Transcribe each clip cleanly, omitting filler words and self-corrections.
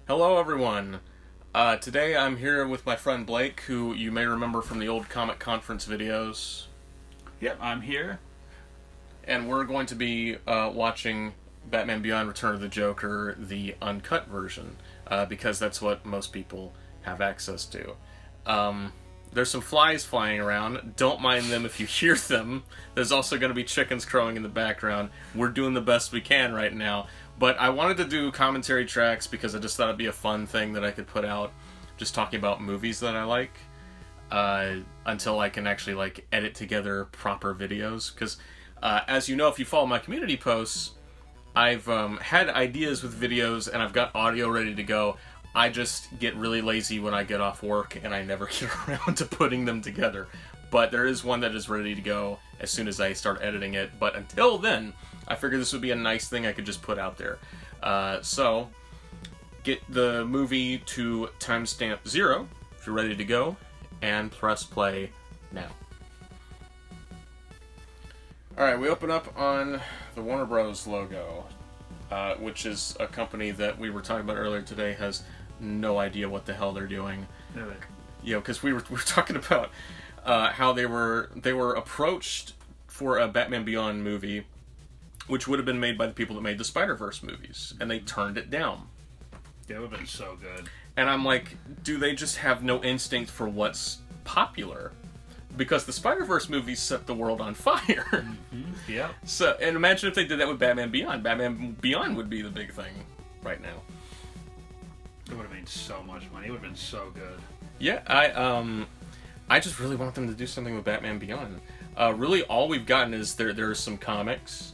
Hello, everyone. Today I'm here with my friend Blake, who you may remember from the old Comic Conference videos. Yep, I'm here. And we're going to be watching Batman Beyond Return of the Joker, the uncut version, because that's what most people have access to. There's some flies flying around. Don't mind them if you hear them. There's also going to be chickens crowing in the background. We're doing the best we can right now. But I wanted to do commentary tracks because I just thought it'd be a fun thing that I could put out, just talking about movies that I like, until I can actually edit together proper videos. Because as you know, if you follow my community posts, I've had ideas with videos and I've got audio ready to go. I just get really lazy when I get off work and I never get around to putting them together. But there is one that is ready to go as soon as I start editing it. But until then, I figured this would be a nice thing I could just put out there. So, get the movie to timestamp 0 if you're ready to go, and press play now. Alright, we open up on the Warner Bros. Logo, which is a company that we were talking about earlier today has no idea what the hell they're doing. Really? You know, because we were talking about how they were approached for a Batman Beyond movie, which would have been made by the people that made the Spider-Verse movies, and they turned it down. Yeah, it would have been so good. And I'm like, do they just have no instinct for what's popular? Because the Spider-Verse movies set the world on fire. Mm-hmm. Yeah. So, and imagine if they did that with Batman Beyond. Batman Beyond would be the big thing right now. It would have made so much money. It would have been so good. Yeah, I just really want them to do something with Batman Beyond. Really, all we've gotten is there's some comics.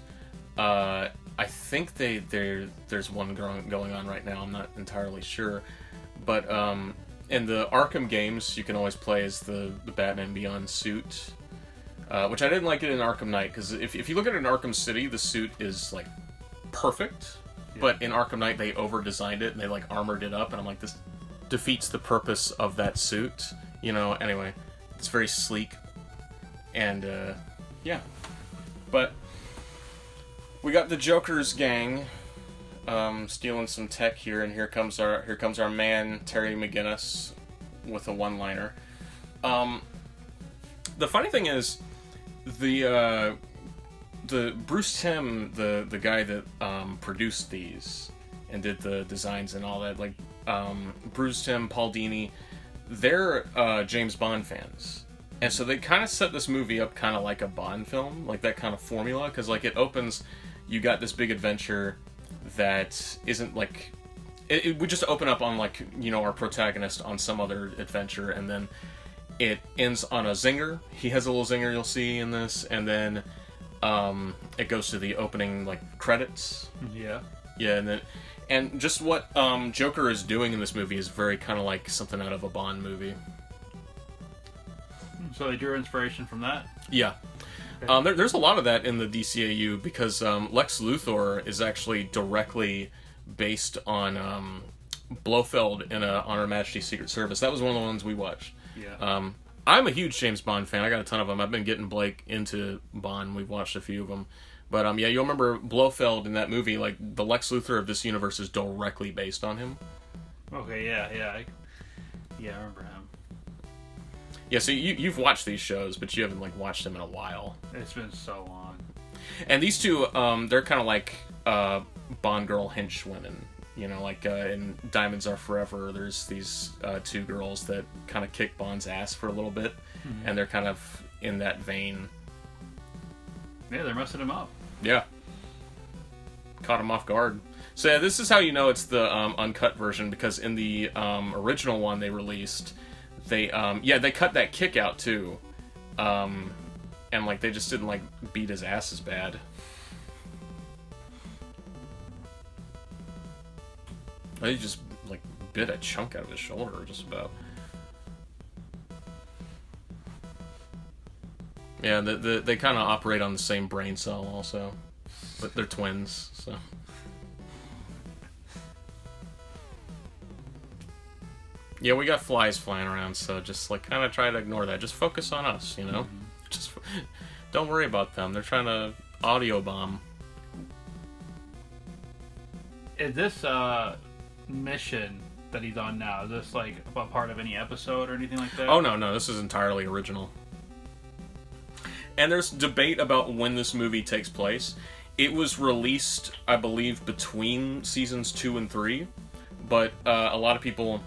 I think there's one going on right now. I'm not entirely sure, but in the Arkham games, you can always play as the Batman Beyond suit, which I didn't like it in Arkham Knight because if you look at it in Arkham City, the suit is like perfect, yeah. But in Arkham Knight they over-designed it and they armored it up, and I'm like, this defeats the purpose of that suit. You know. Anyway, it's very sleek, and yeah, but. We got the Joker's gang stealing some tech here, and here comes our man Terry McGinnis with a one-liner. The funny thing is, the Bruce Timm, the guy that produced these and did the designs and all that, Bruce Timm, Paul Dini, they're James Bond fans. And so they kind of set this movie up kind of like a Bond film, like that kind of formula, because it opens. You got this big adventure that isn't it would just open up on our protagonist on some other adventure, and then it ends on a zinger. He has a little zinger you'll see in this, and then it goes to the opening credits. Yeah, and just what Joker is doing in this movie is very kind of like something out of a Bond movie. So they drew inspiration from that? Yeah. Okay. There's a lot of that in the DCAU because Lex Luthor is actually directly based on Blofeld in On Her Majesty's Secret Service. That was one of the ones we watched. Yeah. I'm a huge James Bond fan. I got a ton of them. I've been getting Blake into Bond. We've watched a few of them. But yeah, you'll remember Blofeld in that movie. The Lex Luthor of this universe is directly based on him. Okay, yeah. I remember him. Yeah, so you've watched these shows, but you haven't watched them in a while. It's been so long. And these two, they're kind of like Bond girl henchwomen. You know, in Diamonds Are Forever, there's these two girls that kind of kick Bond's ass for a little bit, mm-hmm. And they're kind of in that vein. Yeah, they're messing him up. Yeah. Caught him off guard. So yeah, this is how you know it's the uncut version, because in the original one they released, they cut that kick out too, and they just didn't beat his ass as bad. They just bit a chunk out of his shoulder just about. Yeah, they kind of operate on the same brain cell also, but they're twins, so. Yeah, we got flies flying around, so just kind of try to ignore that. Just focus on us, you know? Mm-hmm. Just don't worry about them. They're trying to audio bomb. Is this mission that he's on now? Is this like a part of any episode or anything like that? Oh no, this is entirely original. And there's debate about when this movie takes place. It was released, I believe, between seasons 2 and 3, but a lot of people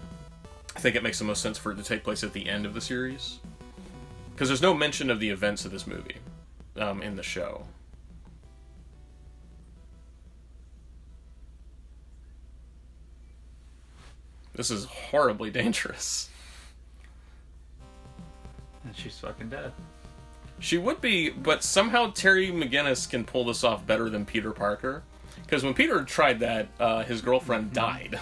think it makes the most sense for it to take place at the end of the series. Because there's no mention of the events of this movie in the show. This is horribly dangerous. And she's fucking dead. She would be, but somehow Terry McGinnis can pull this off better than Peter Parker. Because when Peter tried that, his girlfriend died.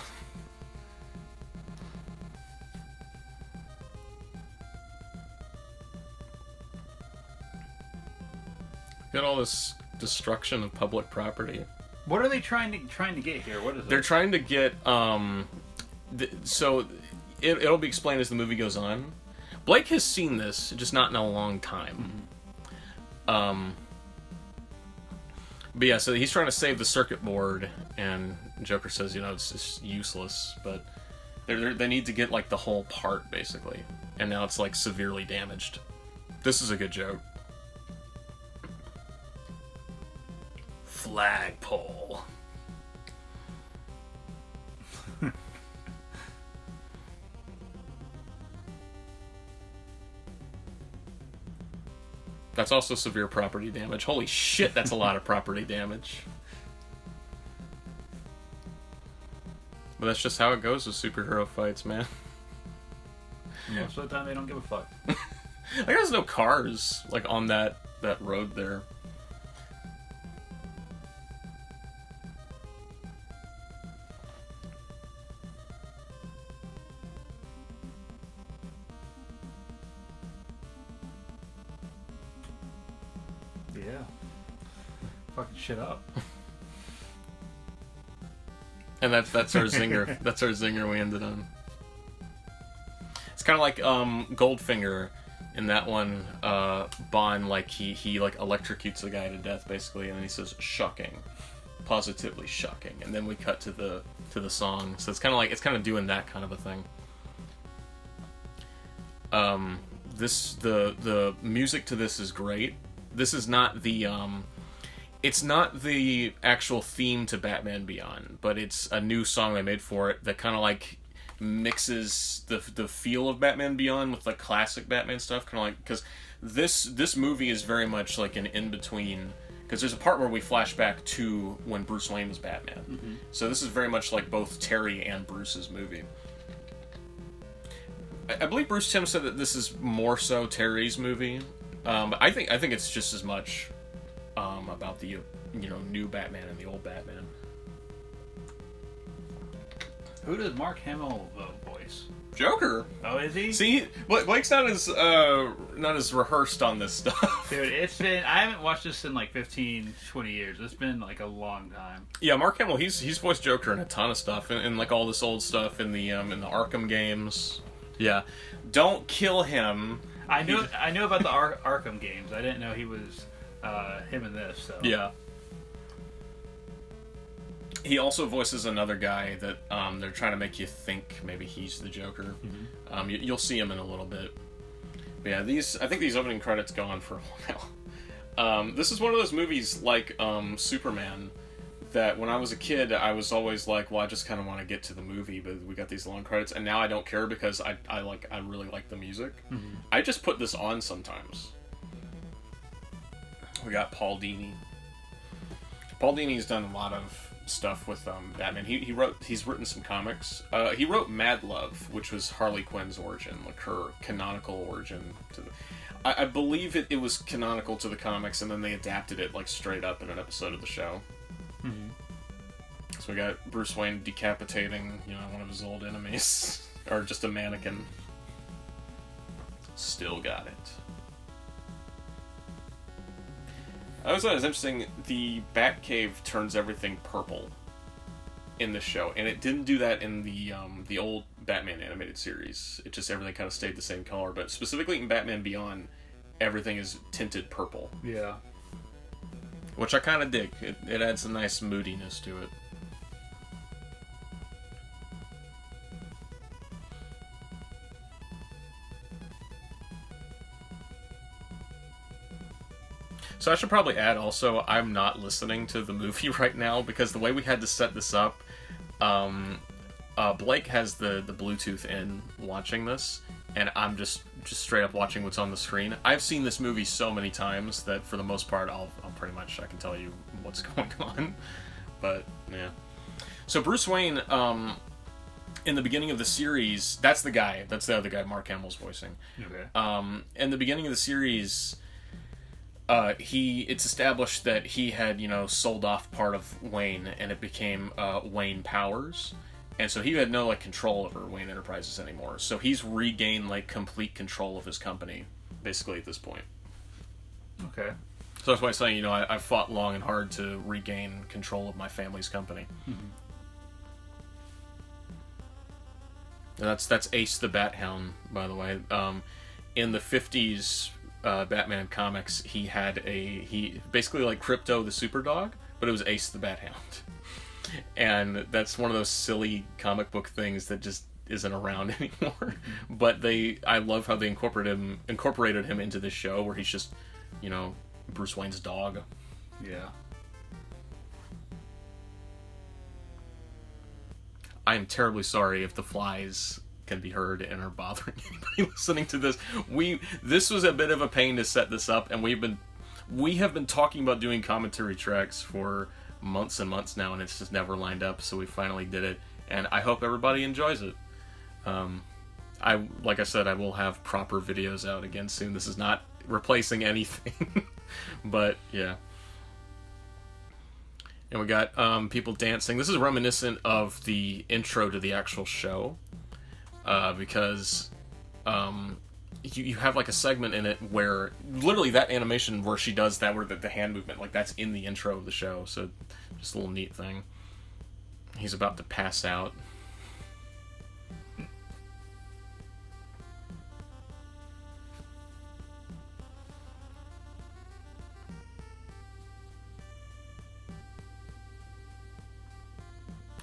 Got all this destruction of public property. What are they trying to get here? What is it? They're trying to get, so it'll be explained as the movie goes on. Blake has seen this, just not in a long time. But yeah, so he's trying to save the circuit board, and Joker says, it's just useless, but they need to get, like, the whole part, basically. And now it's, like, severely damaged. This is a good joke. Flagpole. That's also severe property damage. Holy shit, that's a lot of property damage. But that's just how it goes with superhero fights, man. Most of the time, they don't give a fuck. I guess there's no cars, like, on that road there. Yeah. Fucking shit up. And that's our zinger. That's our zinger we ended on. It's kind of like Goldfinger in that one. Bond, like he like electrocutes the guy to death basically, and then he says shocking, positively shocking, and then we cut to the song. So it's kind of doing that kind of a thing. The music to this is great. This is not the it's not the actual theme to Batman Beyond, but it's a new song they made for it that kind of like mixes the feel of Batman Beyond with the classic Batman stuff, kind of like, because this movie is very much like an in between, because there's a part where we flash back to when Bruce Wayne was Batman. Mm-hmm. So this is very much like both Terry and Bruce's movie. I believe Bruce Timm said that this is more so Terry's movie, but I think it's just as much about the new Batman and the old Batman. Who does Mark Hamill voice? Joker. Oh, is he? See, Blake's not as rehearsed on this stuff. Dude, I haven't watched this in like 15, 20 years. It's been like a long time. Yeah, Mark Hamill, he's voiced Joker in a ton of stuff, and like all this old stuff in the Arkham games. Yeah, don't kill him. I knew about the Arkham games. I didn't know he was him in this. So yeah. He also voices another guy that they're trying to make you think maybe he's the Joker. Mm-hmm. You'll see him in a little bit. But yeah, I think these opening credits go on for a while. This is one of those movies like Superman that when I was a kid, I was always like, well, I just kind of want to get to the movie, but we got these long credits, and now I don't care because I really like the music. Mm-hmm. I just put this on sometimes. We got Paul Dini. Paul Dini's done a lot of stuff with Batman. He's written some comics. He wrote Mad Love, which was Harley Quinn's origin, like her canonical origin to the. I believe it was canonical to the comics, and then they adapted it like straight up in an episode of the show. Mm-hmm. So we got Bruce Wayne decapitating, one of his old enemies, or just a mannequin. Still got it. I always thought it was interesting. The Batcave turns everything purple in the show, and it didn't do that in the old Batman animated series. It just everything kind of stayed the same color, but specifically in Batman Beyond, everything is tinted purple. Yeah. Which I kind of dig. It adds a nice moodiness to it. So I should probably add also, I'm not listening to the movie right now because the way we had to set this up, Blake has the Bluetooth in watching this, and I'm just straight up watching what's on the screen. I've seen this movie so many times that for the most part, I'll pretty much, I can tell you what's going on. But yeah. So Bruce Wayne, in the beginning of the series, that's the other guy Mark Hamill's voicing. Okay. In the beginning of the series, it's established that he had, sold off part of Wayne, and it became Wayne Powers, and so he had no control over Wayne Enterprises anymore. So he's regained complete control of his company, basically at this point. Okay. So that's why I'm saying, I fought long and hard to regain control of my family's company. Mm-hmm. And that's Ace the Bat Hound, by the way. In the 50s Batman comics, he basically like Crypto the Super Dog, but it was Ace the Bat Hound. And that's one of those silly comic book things that just isn't around anymore. But I love how they incorporated him into this show where he's just, Bruce Wayne's dog. Yeah. I am terribly sorry if the flies can be heard and are bothering anybody listening to this. This was a bit of a pain to set this up, and we have been talking about doing commentary tracks for months and months now, and it's just never lined up, so we finally did it, and I hope everybody enjoys it. Like I said, I will have proper videos out again soon. This is not replacing anything. But yeah. And we got people dancing. This is reminiscent of the intro to the actual show, because you have a segment in it where literally that animation where she does that, where the hand movement, that's in the intro of the show. So just a little neat thing. He's about to pass out.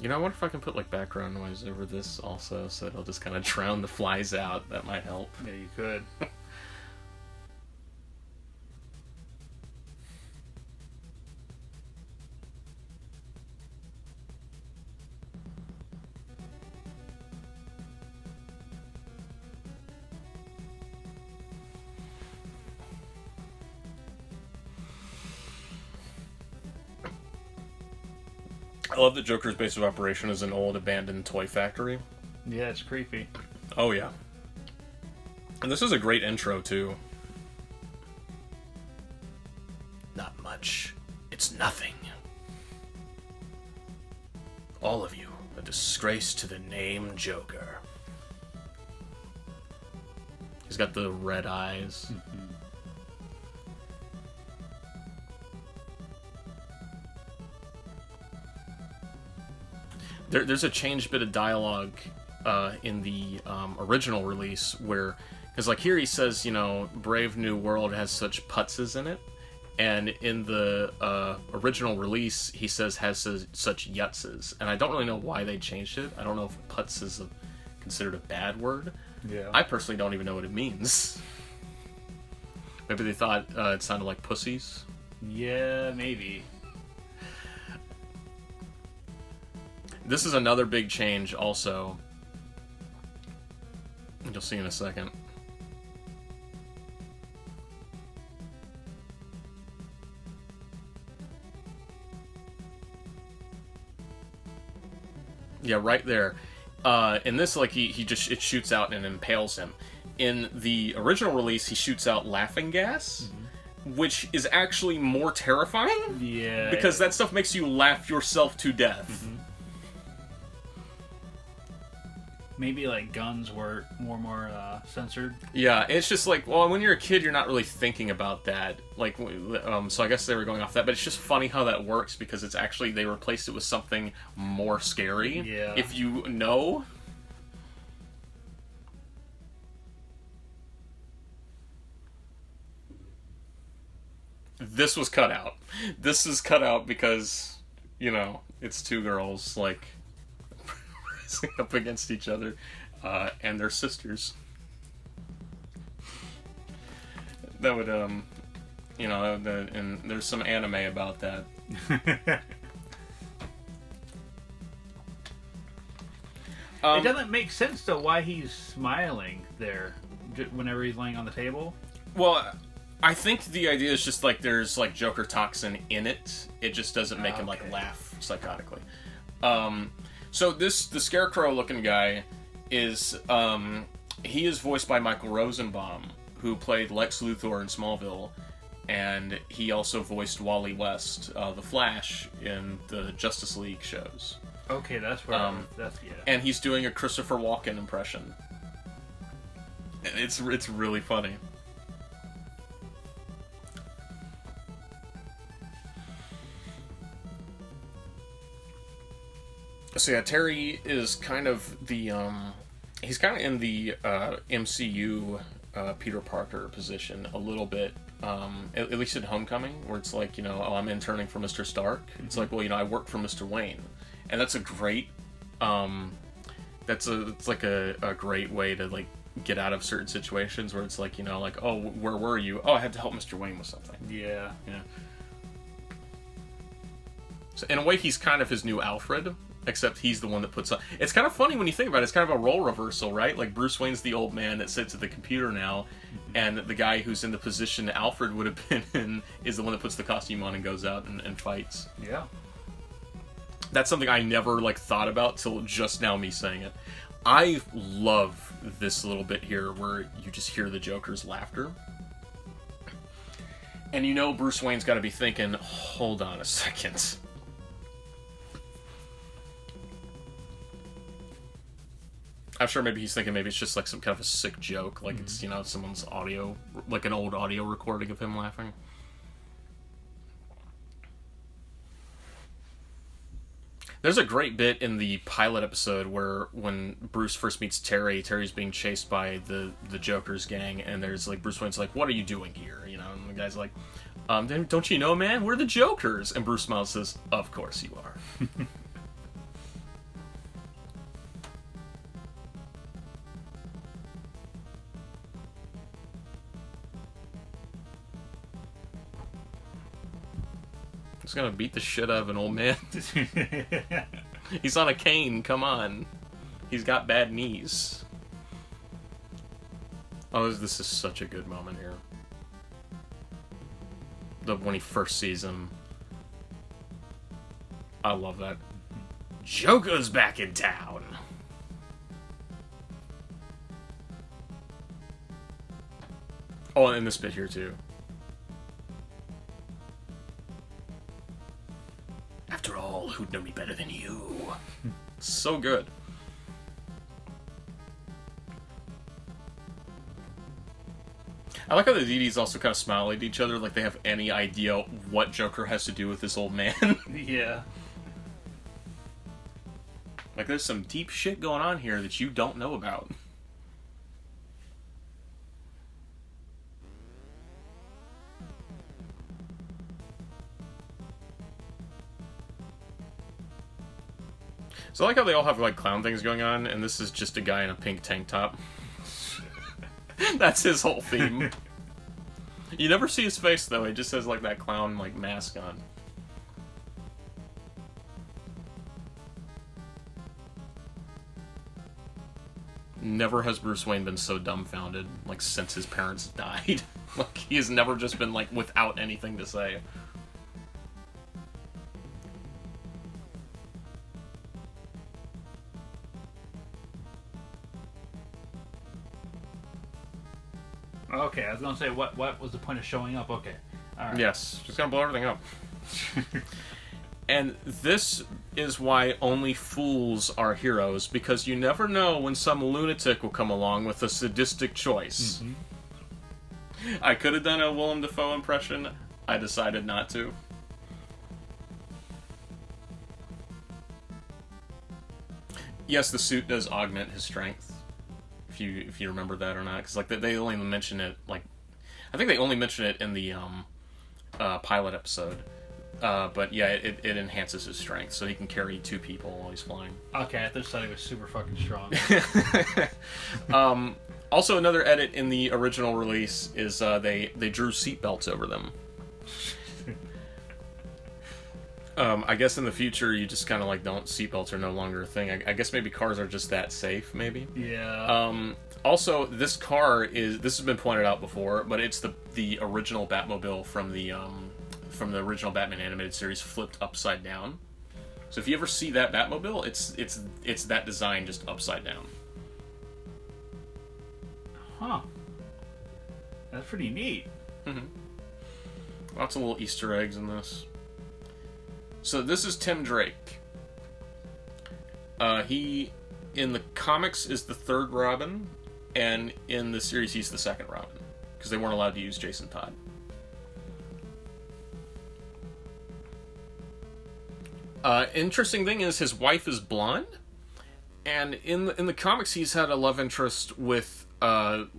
I wonder if I can put background noise over this also, so it'll just kind of drown the flies out. That might help. Yeah, you could. I love that Joker's base of operation is an old abandoned toy factory. Yeah, it's creepy. Oh yeah. And this is a great intro too. Not much. It's nothing. All of you, a disgrace to the name Joker. He's got the red eyes. Mm-hmm. There's a changed bit of dialogue in the original release where, because here he says, Brave New World has such putzes in it, and in the original release he says has such yutzes, and I don't really know why they changed it. I don't know if putz is considered a bad word. Yeah. I personally don't even know what it means. Maybe they thought it sounded like pussies. Yeah, maybe. This is another big change also. You'll see in a second. Yeah, right there. In this, it shoots out and impales him. In the original release, he shoots out laughing gas, which is actually more terrifying. Yeah. Because that stuff makes you laugh yourself to death. Mm-hmm. Maybe guns were more censored. Yeah, it's just when you're a kid, you're not really thinking about that. So I guess they were going off that, but it's just funny how that works because it's actually they replaced it with something more scary. Yeah. If you know. This was cut out. This is cut out because, it's two girls up against each other, and their sisters. That would You know, and there's some anime about that. It doesn't make sense though why he's smiling there whenever he's laying on the table. Well, I think the idea is just like there's like Joker toxin in it. It just doesn't make him like laugh psychotically. So the Scarecrow looking guy is he is voiced by Michael Rosenbaum, who played Lex Luthor in Smallville, and he also voiced Wally West, the Flash, in the Justice League shows. Okay, that's where that's And he's doing a Christopher Walken impression. It's really funny. So yeah, Terry is kind of the he's kind of in the MCU Peter Parker position a little bit. At least in Homecoming, where it's like, you know, oh, I'm interning for Mr. Stark. It's like, well, you know, I work for Mr. Wayne, and that's a great it's like a great way to like get out of certain situations where it's like, you know, like, oh, where were you? Oh, I had to help Mr. Wayne with something. Yeah. So in a way, he's kind of his new Alfred, except he's the one that puts on. It's kind of funny when you think about it. It's kind of a role reversal, right? Like Bruce Wayne's the old man that sits at the computer now, and the guy who's in the position Alfred would have been in is the one that puts the costume on and goes out and fights. Yeah. That's something I never like thought about till just now me saying it. I love this little bit here where you just hear the Joker's laughter. And you know Bruce Wayne's got to be thinking, hold on a second. I'm sure maybe he's thinking maybe it's just like some kind of a sick joke, like it's, you know, someone's audio, like an old audio recording of him laughing. There's a great bit in the pilot episode where when Bruce first meets Terry's being chased by the Joker's gang, and there's like Bruce Wayne's like, "What are you doing here?" You know, and the guy's like, "Don't you know, man? We're the Jokers." And Bruce smiles and says, "Of course you are." He's gonna beat the shit out of an old man. He's on a cane, come on. He's got bad knees. Oh, this is such a good moment here. When he first sees him. I love that. Joker's back in town! Oh, and this bit here, too. After all, who'd know me better than you? So good. I like how the DDs also kind of smile at each other like they have any idea what Joker has to do with this old man. Yeah. Like there's some deep shit going on here that you don't know about. So I like how they all have like clown things going on, and this is just a guy in a pink tank top. That's his whole theme. You never see his face though, he just has like that clown like mask on. Never has Bruce Wayne been so dumbfounded, like since his parents died. Like he has never just been like without anything to say. Okay, I was gonna say what was the point of showing up? Okay, all right. Yes, just gonna blow everything up. And this is why only fools are heroes, because you never know when some lunatic will come along with a sadistic choice. Mm-hmm. I could have done a Willem Dafoe impression. I decided not to. Yes, the suit does augment his strength. If you remember that or not, because like they only mention it like, I think they only mention it in the pilot episode. But yeah, it enhances his strength, so he can carry 2 people while he's flying. Okay, I thought he was super fucking strong. Also, another edit in the original release is they drew seatbelts over them. I guess in the future you just kind of like don't seatbelts are no longer a thing. I guess maybe cars are just that safe. Maybe. Yeah. Also, this car is. This has been pointed out before, but it's the original Batmobile from the original Batman animated series, flipped upside down. So if you ever see that Batmobile, it's that design just upside down. Huh. That's pretty neat. Mm-hmm. Lots of little Easter eggs in this. So this is Tim Drake. He, in the comics, is the third Robin, and in the series, he's the second Robin, because they weren't allowed to use Jason Todd. Interesting thing is, his wife is blonde, and in the comics, he's had a love interest with one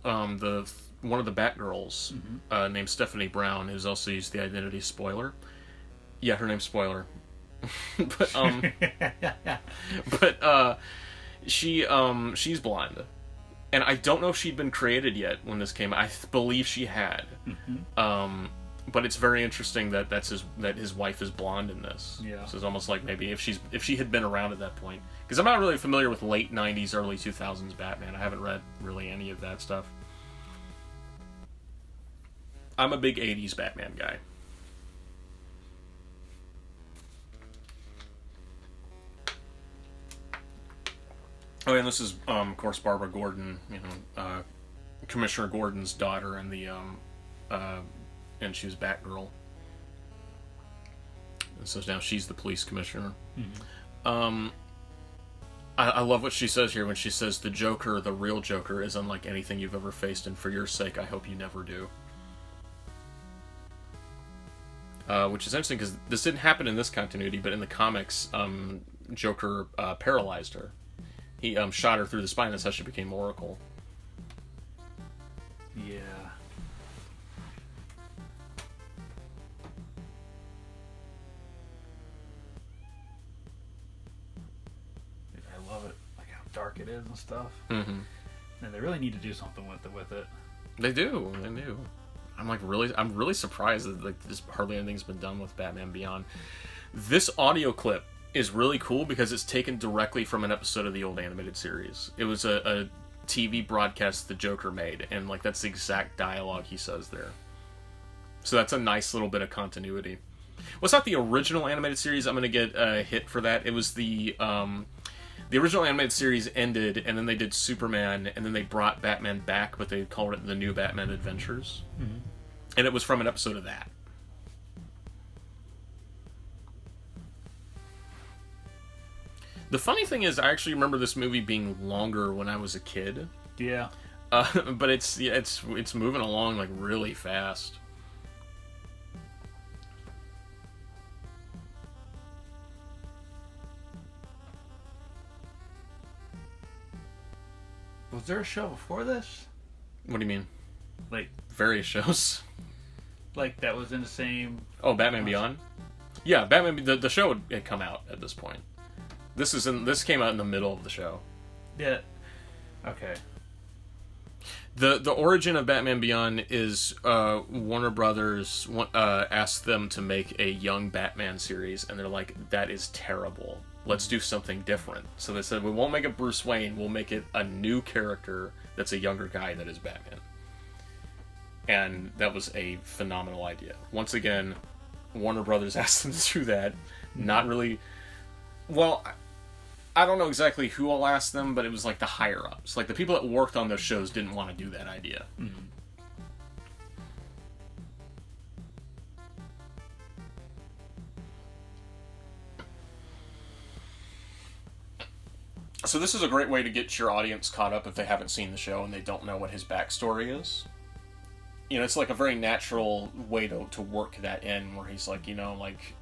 of the Batgirls, named Stephanie Brown, who's also used the identity Spoiler. Yeah, her name's Spoiler. but she's blonde, and I don't know if she'd been created yet when this came. I believe she had. But it's very interesting that his wife is blonde in this. Yeah. So it's almost like maybe if she had been around at that point, because I'm not really familiar with late '90s, early 2000s Batman. I haven't read really any of that stuff. I'm a big '80s Batman guy. Oh, and this is, of course, Barbara Gordon, Commissioner Gordon's daughter, and and she was Batgirl. And so now she's the police commissioner. I love what she says here when she says, "The Joker, the real Joker, is unlike anything you've ever faced, and for your sake, I hope you never do." Which is interesting, because this didn't happen in this continuity, but in the comics, Joker paralyzed her. He shot her through the spine. That's how she became Oracle. Yeah. I love it, like how dark it is and stuff. Mm-hmm. And they really need to do something with it. They do. I'm really surprised that like this hardly anything's been done with Batman Beyond. This audio clip is really cool because it's taken directly from an episode of the old animated series. It was a TV broadcast the Joker made, and like that's the exact dialogue he says there. So that's a nice little bit of continuity. Well, it's not the original animated series. I'm gonna get a hit for that. It was the original animated series ended, and then they did Superman, and then they brought Batman back, but they called it The New Batman Adventures. Mm-hmm. And it was from an episode of that. The funny thing is, I actually remember this movie being longer when I was a kid. Yeah. But it's moving along like really fast. Was there a show before this? What do you mean? Like various shows. Like that was in the same. Oh, Batman Beyond. Yeah, Batman. The show had come out at this point. This came out in the middle of the show. Yeah. Okay. The origin of Batman Beyond is Warner Brothers asked them to make a young Batman series, and they're like, that is terrible. Let's do something different. So they said, we won't make it Bruce Wayne, we'll make it a new character that's a younger guy that is Batman. And that was a phenomenal idea. Once again, Warner Brothers asked them to do that. Not really... Well, I don't know exactly who all asked them, but it was like the higher-ups. Like the people that worked on those shows didn't want to do that idea. Mm-hmm. So this is a great way to get your audience caught up if they haven't seen the show and they don't know what his backstory is. You know, it's like a very natural way to work that in, where he's like, like,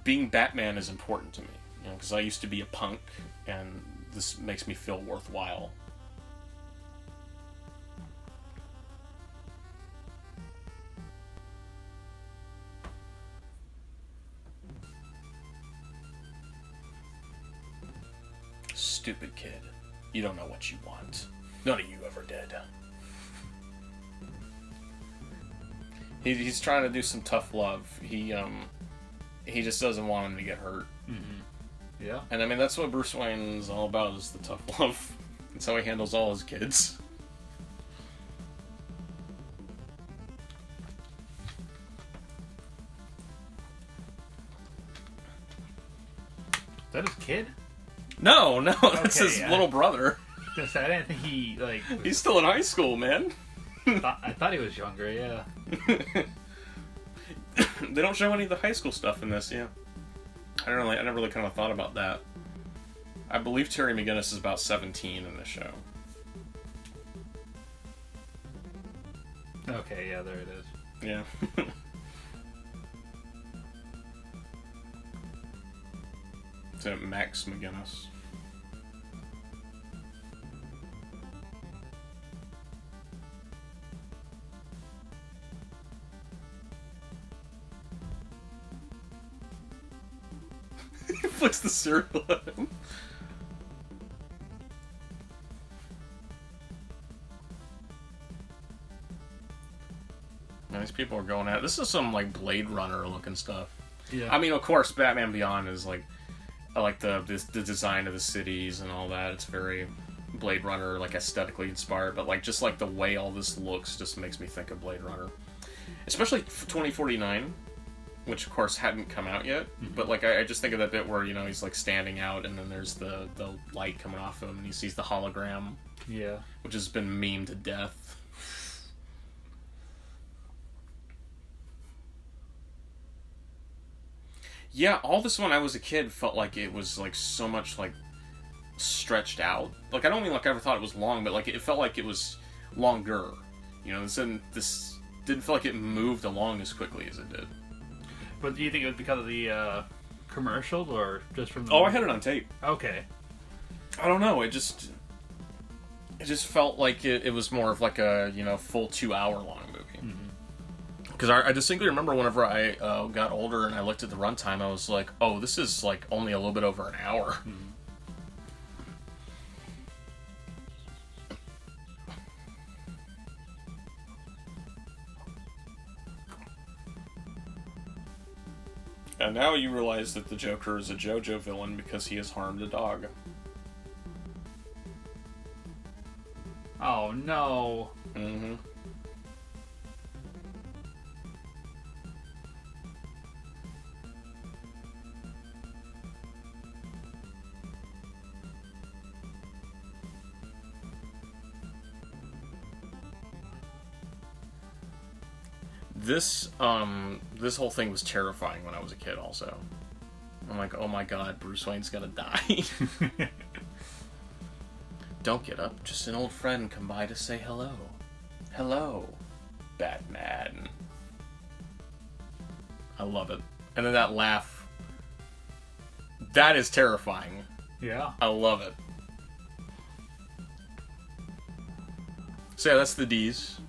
being Batman is important to me. Because I used to be a punk, and this makes me feel worthwhile. Stupid kid. You don't know what you want. None of you ever did. He's trying to do some tough love. He just doesn't want him to get hurt. Mm-hmm. Yeah. And I mean, that's what Bruce Wayne is all about, is the tough love. That's how he handles all his kids. Is that his kid? No, that's his little brother. I didn't think he, like... He's still in high school, man. I thought he was younger, yeah. They don't show any of the high school stuff in this, yeah. I never really kind of thought about that. I believe Terry McGinnis is about 17 in this show. Okay, yeah, there it is. Yeah. Is it Max McGinnis? He flicks the cereal at him. Man, these people are going at it. This is some like Blade Runner looking stuff. Yeah. I mean, of course, Batman Beyond is like, I like the design of the cities and all that. It's very Blade Runner, like aesthetically inspired. But like just like the way all this looks just makes me think of Blade Runner, especially for 2049. Which of course hadn't come out yet, but like I just think of that bit where, you know, he's like standing out and then there's the light coming off him and he sees the hologram. Yeah. Which has been memed to death. Yeah, all this when I was a kid felt like it was like so much like stretched out. Like I don't mean like I ever thought it was long, but like it felt like it was longer. You know, this didn't feel like it moved along as quickly as it did. But do you think it was because of the commercial or just from the... Oh, I had it on tape. Okay. I don't know, it just felt like it was more of like a, you know, full 2 hour long movie. Because I distinctly remember whenever I got older and I looked at the runtime, I was like, oh, this is like only a little bit over an hour. And now you realize that the Joker is a JoJo villain because he has harmed a dog. Oh, no. Mm-hmm. This whole thing was terrifying when I was a kid also. I'm like, oh my god, Bruce Wayne's gonna die. Don't get up, just an old friend come by to say hello. Hello, Batman. I love it. And then that laugh. That is terrifying. Yeah. I love it. So yeah, that's the D's.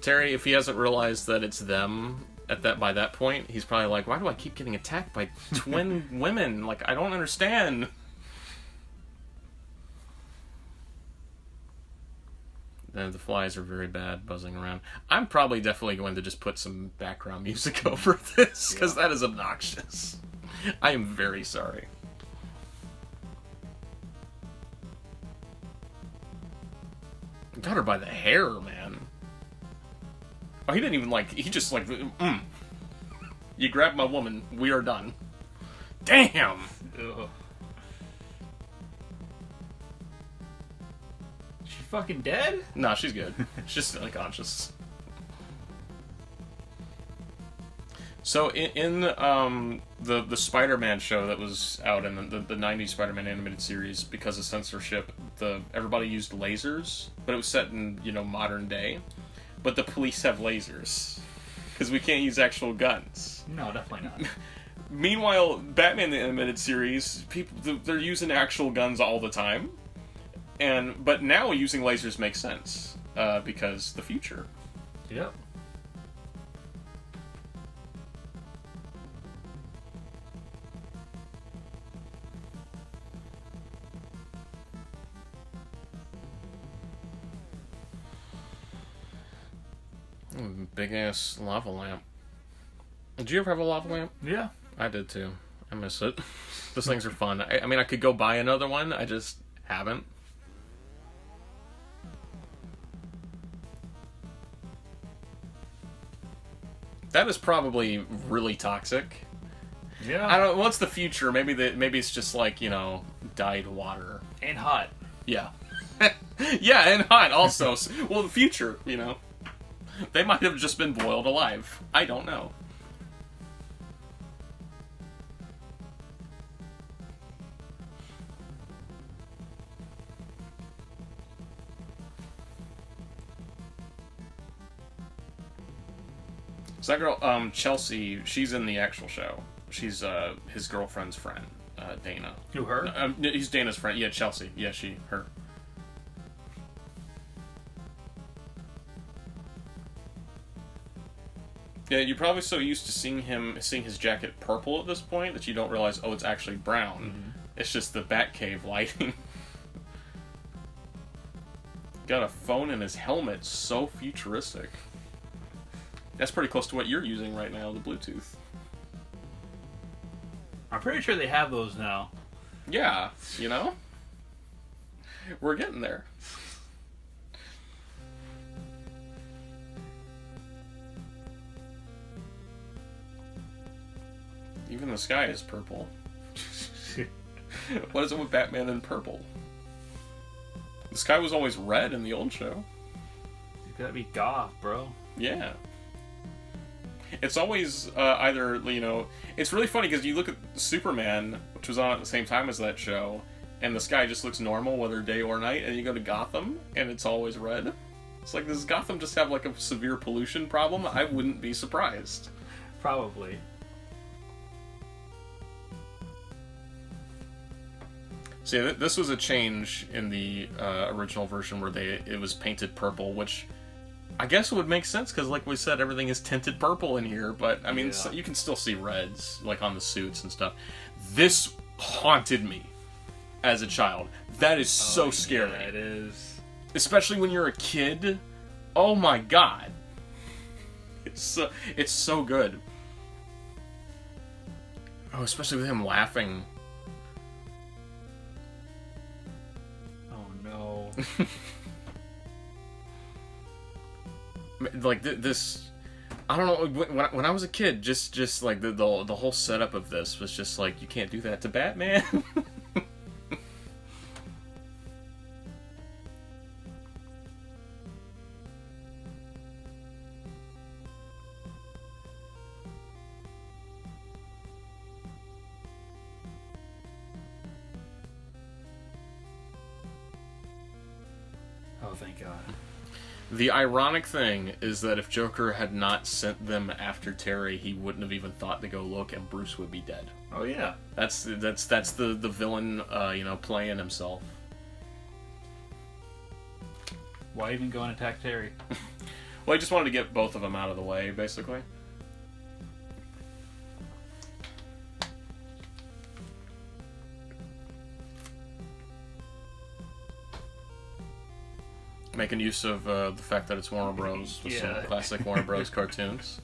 Terry, if he hasn't realized that it's them by that point, he's probably like, why do I keep getting attacked by twin women? Like, I don't understand. The flies are very bad, buzzing around. I'm probably definitely going to just put some background music over this, because that is obnoxious. I am very sorry. Got her by the hair, man. Oh, he didn't even like... He just like... You grabbed my woman. We are done. Damn! Ugh. She fucking dead? Nah, she's good. She's just unconscious. So in the Spider-Man show that was out in the 90s Spider-Man animated series, because of censorship, everybody used lasers, but it was set in, you know, modern day. But the police have lasers because we can't use actual guns. No, definitely not. Meanwhile, Batman the animated series, they're using actual guns all the time, but now using lasers makes sense because the future. Yep. Big ass lava lamp. Did you ever have a lava lamp? Yeah. I did too. I miss it. Those things are fun. I mean, I could go buy another one. I just haven't. That is probably really toxic. Yeah. I don't. What's the future? Maybe it's just like, dyed water And hot. Yeah. Yeah, and hot also. Well, the future, they might have just been boiled alive. I don't know. So that girl, Chelsea, she's in the actual show. She's his girlfriend's friend, Dana. Who, her? He's Dana's friend. Yeah, Chelsea. Yeah, her. Yeah, you're probably so used to seeing his jacket purple at this point that you don't realize, oh, it's actually brown. Mm-hmm. It's just the Batcave lighting. Got a phone in his helmet, so futuristic. That's pretty close to what you're using right now, the Bluetooth. I'm pretty sure they have those now. Yeah, We're getting there. Even the sky is purple. What is it with Batman in purple? The sky was always red in the old show. You gotta be goth, bro. Yeah. It's always either, it's really funny because you look at Superman, which was on at the same time as that show, and the sky just looks normal whether day or night, and you go to Gotham, and it's always red. It's like, does Gotham just have like a severe pollution problem? I wouldn't be surprised. Probably. See, this was a change in the original version where it was painted purple, which I guess would make sense because, like we said, everything is tinted purple in here. But I mean, yeah. So you can still see reds, like on the suits and stuff. This haunted me as a child. That is so scary. Yeah, it is. Especially when you're a kid. Oh my god, it's so good. Oh, especially with him laughing. Like this, I don't know. When I was a kid, just like the whole setup of this was just like, you can't do that to Batman. Oh, thank God. The ironic thing is that if Joker had not sent them after Terry, he wouldn't have even thought to go look, and Bruce would be dead. Oh yeah, that's the villain, playing himself. Why even go and attack Terry? Well, he just wanted to get both of them out of the way, basically. Making use of the fact that it's Warner Bros. With some classic Warner Bros. Cartoons.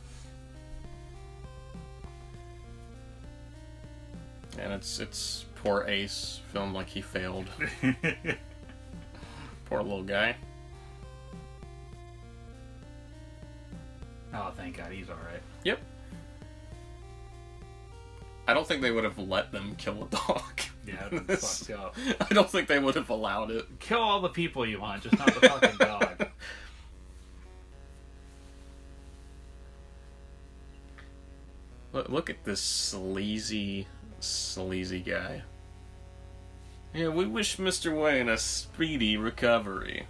And it's poor Ace, filmed like he failed. Poor little guy. Oh, thank God, he's alright. Yep. I don't think they would have let them kill a dog. Yeah, that's fucked up. I don't think they would have allowed it. Kill all the people you want, just not the fucking dog. Look at this sleazy guy. Yeah, we wish Mr. Wayne a speedy recovery.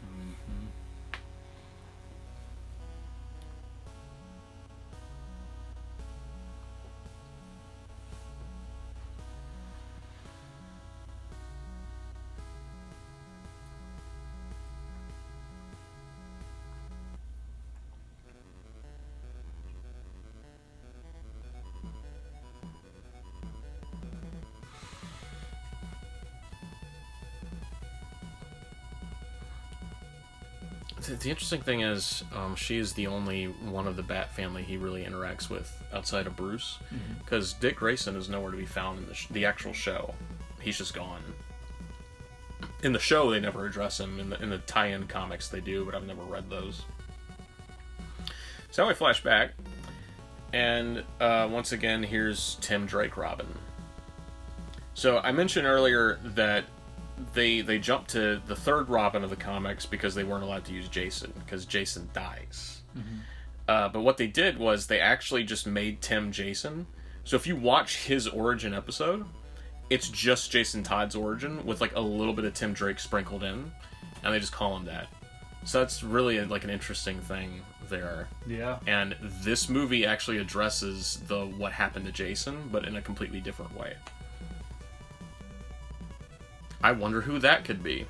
the interesting thing is, she is the only one of the Bat family he really interacts with outside of Bruce, because Dick Grayson is nowhere to be found in the actual show. He's just gone. In the show, they never address him. In the tie-in comics, they do, but I've never read those. So now we flash back, and once again, here's Tim Drake Robin. So I mentioned earlier that they jumped to the third Robin of the comics because they weren't allowed to use Jason, because Jason dies. But what they did was they actually just made Tim Jason. So if you watch his origin episode, it's just Jason Todd's origin with like a little bit of Tim Drake sprinkled in, and they just call him that. So that's really like an interesting thing there. Yeah. And this movie actually addresses the what happened to Jason, but in a completely different way. I wonder who that could be.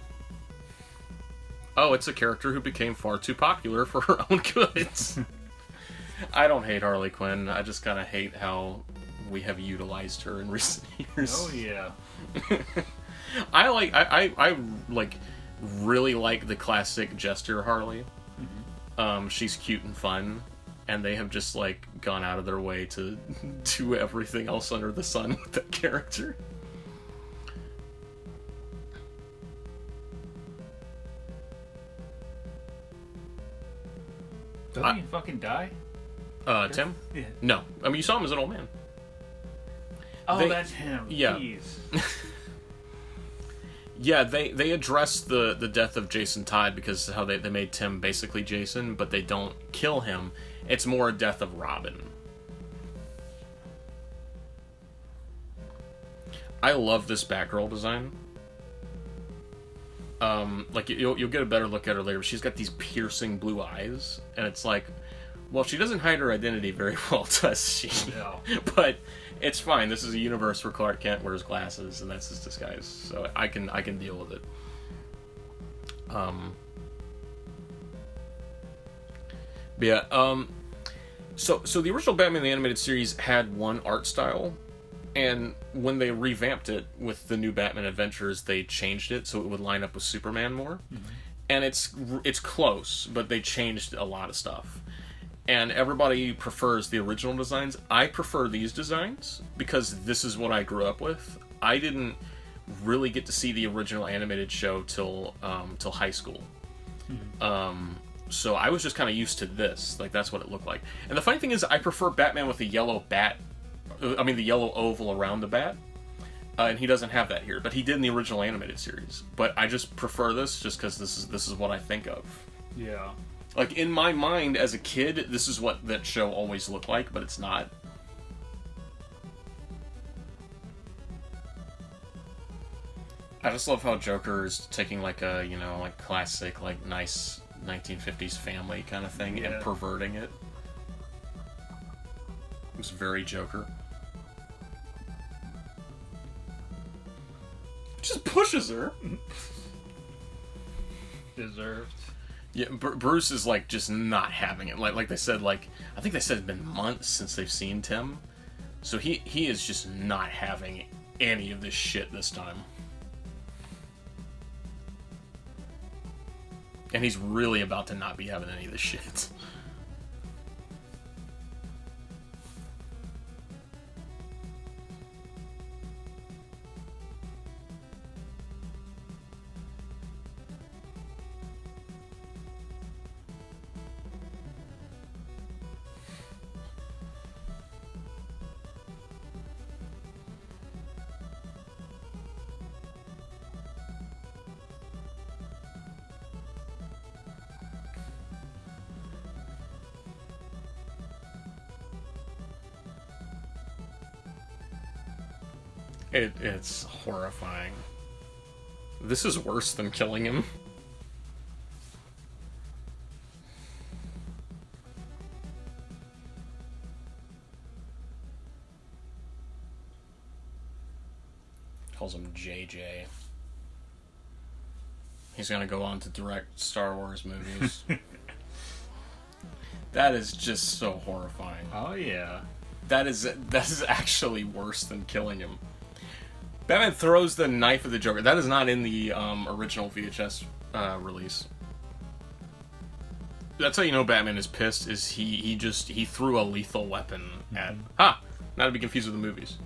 Oh, it's a character who became far too popular for her own goods. I don't hate Harley Quinn. I just kind of hate how we have utilized her in recent years. Oh yeah. I really like the classic Jester Harley. She's cute and fun, and they have just like gone out of their way to do everything else under the sun with that character. Doesn't he fucking die? Tim? Yeah. No. I mean, you saw him as an old man. Oh, that's him. Yeah. Jeez. Yeah, they address the death of Jason Todd because how they made Tim basically Jason, but they don't kill him. It's more a death of Robin. I love this Batgirl design. Like you'll get a better look at her later, but she's got these piercing blue eyes, and it's like, well, she doesn't hide her identity very well, does she? No. But it's fine. This is a universe where Clark Kent wears glasses, and that's his disguise, so I can deal with it. But yeah. So the original Batman the Animated Series had one art style. And when they revamped it with the new Batman Adventures, they changed it so it would line up with Superman more. And it's close, but they changed a lot of stuff. And everybody prefers the original designs. I prefer these designs because this is what I grew up with. I didn't really get to see the original animated show till high school. So I was just kind of used to this. Like, that's what it looked like. And the funny thing is, I prefer Batman with the yellow bat. I mean, the yellow oval around the bat. And he doesn't have that here, but he did in the original animated series. But I just prefer this just because this is what I think of. Yeah. Like, in my mind, as a kid, this is what that show always looked like, but it's not. I just love how Joker is taking, like, a, like, classic, like, nice 1950s family kind of thing and perverting it. It was very Joker. Just pushes her. Deserved. Yeah, Bruce is like just not having it. Like they said, like I think they said it's been months since they've seen Tim, so he is just not having any of this shit this time, and he's really about to not be having any of this shit. It's horrifying. This is worse than killing him. Calls him JJ. He's gonna go on to direct Star Wars movies. That is just so horrifying. Oh yeah. That is actually worse than killing him. Batman throws the knife at the Joker. That is not in the original VHS release. That's how you know Batman is pissed. Is he threw a lethal weapon at not to be confused with the movies.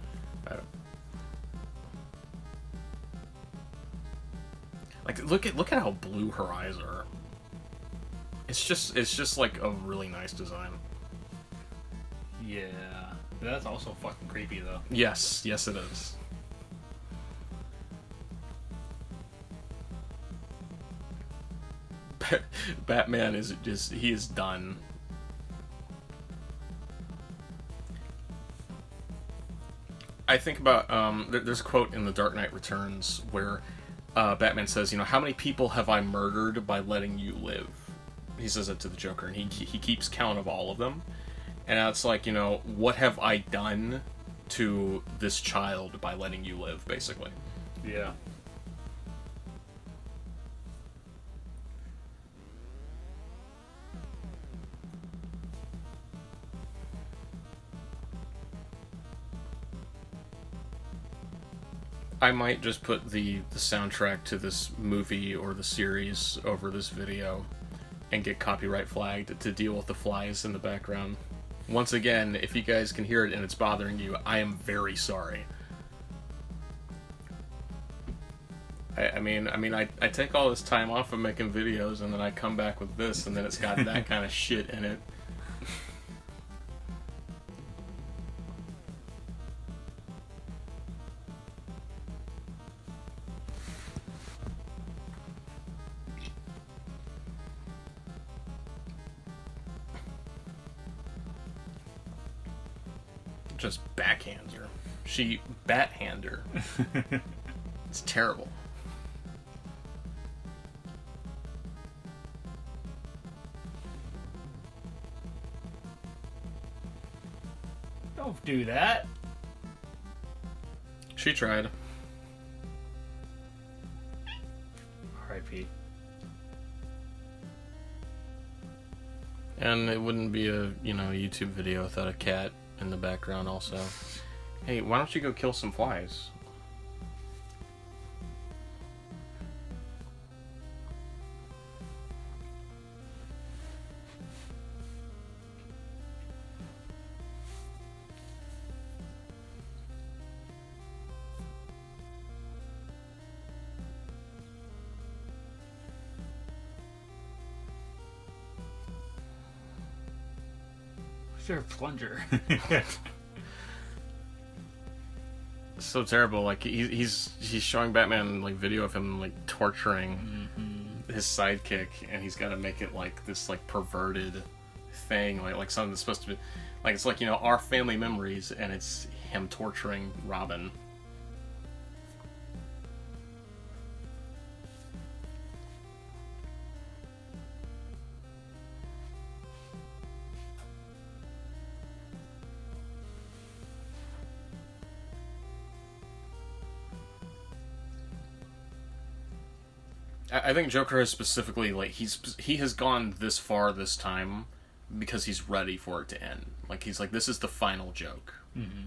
Like look at how blue her eyes are. It's just like a really nice design. Yeah, that's also fucking creepy though. Yes, it is. Batman is he is done. I think about there's a quote in The Dark Knight Returns where Batman says, how many people have I murdered by letting you live? He says it to the Joker, and he keeps count of all of them. And it's like, what have I done to this child by letting you live, basically. Yeah. I might just put the soundtrack to this movie or the series over this video and get copyright flagged to deal with the flies in the background. Once again, if you guys can hear it and it's bothering you, I am very sorry. I take all this time off of making videos and then I come back with this and then it's got that kind of shit in it. Just backhands her. She bat-hand her. It's terrible. Don't do that. She tried. R.I.P. And it wouldn't be a, YouTube video without a cat in the background also. Hey, why don't you go kill some flies? Sure, plunger. So terrible. Like he's showing Batman like video of him like torturing his sidekick, and he's got to make it like this like perverted thing, like something that's supposed to be like it's like our family memories, and it's him torturing Robin. I think Joker has specifically he has gone this far this time because he's ready for it to end. Like he's like, this is the final joke. Mm-hmm.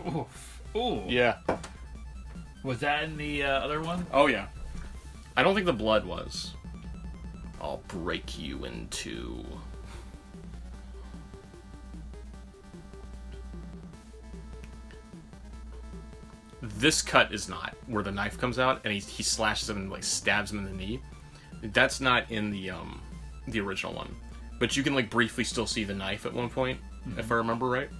Oof. Ooh. Yeah. Was that in the other one? Oh yeah. I don't think the blood was. I'll break you in two. This cut is not where the knife comes out and he slashes him and like stabs him in the knee. That's not in the original one. But you can like briefly still see the knife at one point, if I remember right.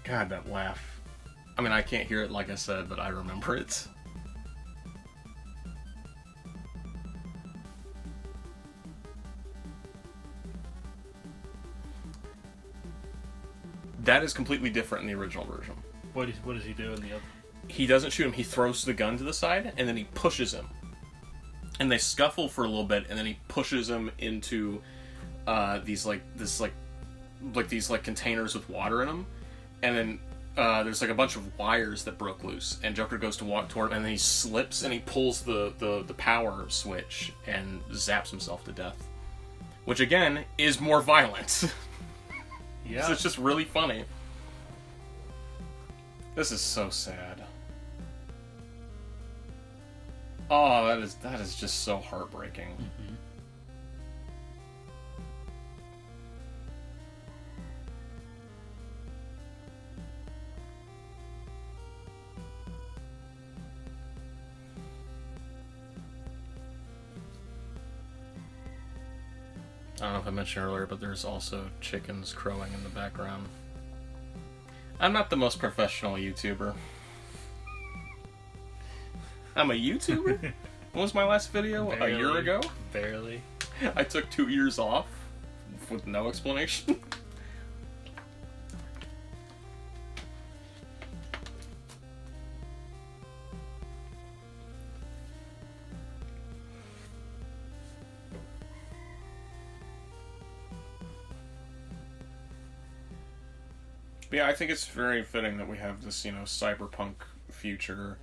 God, that laugh. I mean, I can't hear it like I said, but I remember it. That is completely different in the original version. What does he do in the other? He doesn't shoot him. He throws the gun to the side, and then he pushes him. And they scuffle for a little bit, and then he pushes him into these containers with water in them. And then there's like a bunch of wires that broke loose, and Joker goes to walk toward him, and then he slips and he pulls the power switch and zaps himself to death. Which again is more violent. Yeah. So it's just really funny. This is so sad. Oh, that is just so heartbreaking. Mm-hmm. I don't know if I mentioned earlier, but there's also chickens crowing in the background. I'm not the most professional YouTuber. I'm a YouTuber? When was my last video? Barely, a year ago? Barely. I took 2 years off with no explanation. But yeah, I think it's very fitting that we have this, cyberpunk future,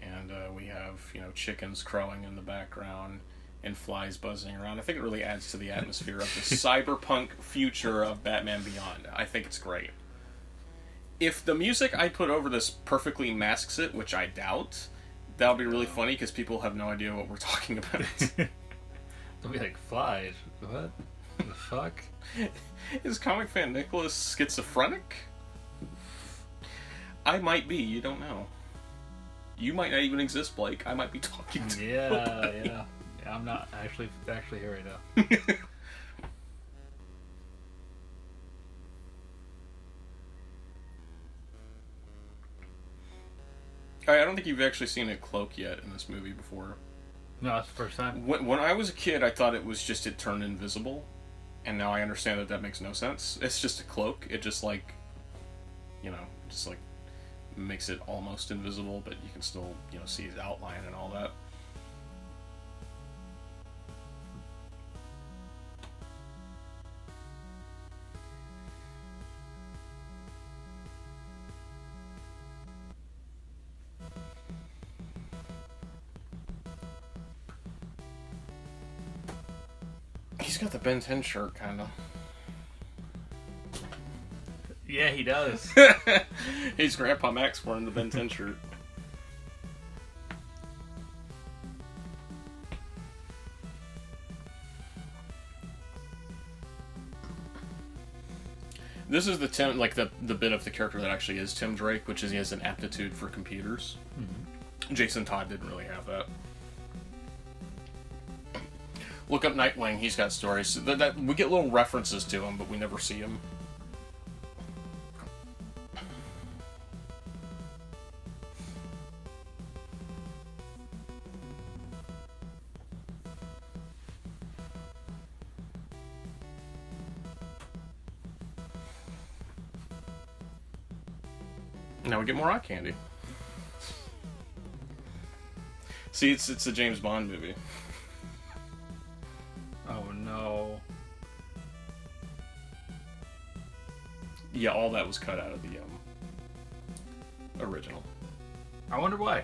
and we have, chickens crowing in the background and flies buzzing around. I think it really adds to the atmosphere of the cyberpunk future of Batman Beyond. I think it's great. If the music I put over this perfectly masks it, which I doubt, that'll be really funny because people have no idea what we're talking about. They'll be like, flies? What? The fuck? Is comic fan Nicholas schizophrenic? I might be, you don't know. You might not even exist, Blake. I might be talking to you. Yeah. I'm not actually here right now. I don't think you've actually seen a cloak yet in this movie before. No, that's the first time. When I was a kid, I thought it was just it turned invisible, and now I understand that makes no sense. It's just a cloak. It just makes it almost invisible, but you can still, see his outline and all that. He's got the Ben 10 shirt, kind of. Yeah, he does. He's Grandpa Max wearing the Ben 10 shirt. This is the Tim, the bit of the character that actually is Tim Drake, which is he has an aptitude for computers. Mm-hmm. Jason Todd didn't really have that. Look up Nightwing. He's got stories. That we get little references to him, but we never see him. Now we get more eye candy. See, it's a James Bond movie. Oh no. Yeah, all that was cut out of the original. I wonder why.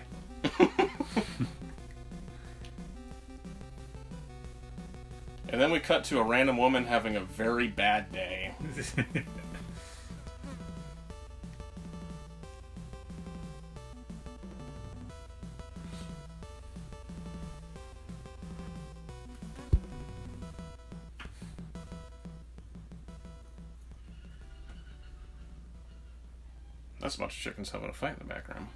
And then we cut to a random woman having a very bad day. That's a bunch of chickens having a fight in the background.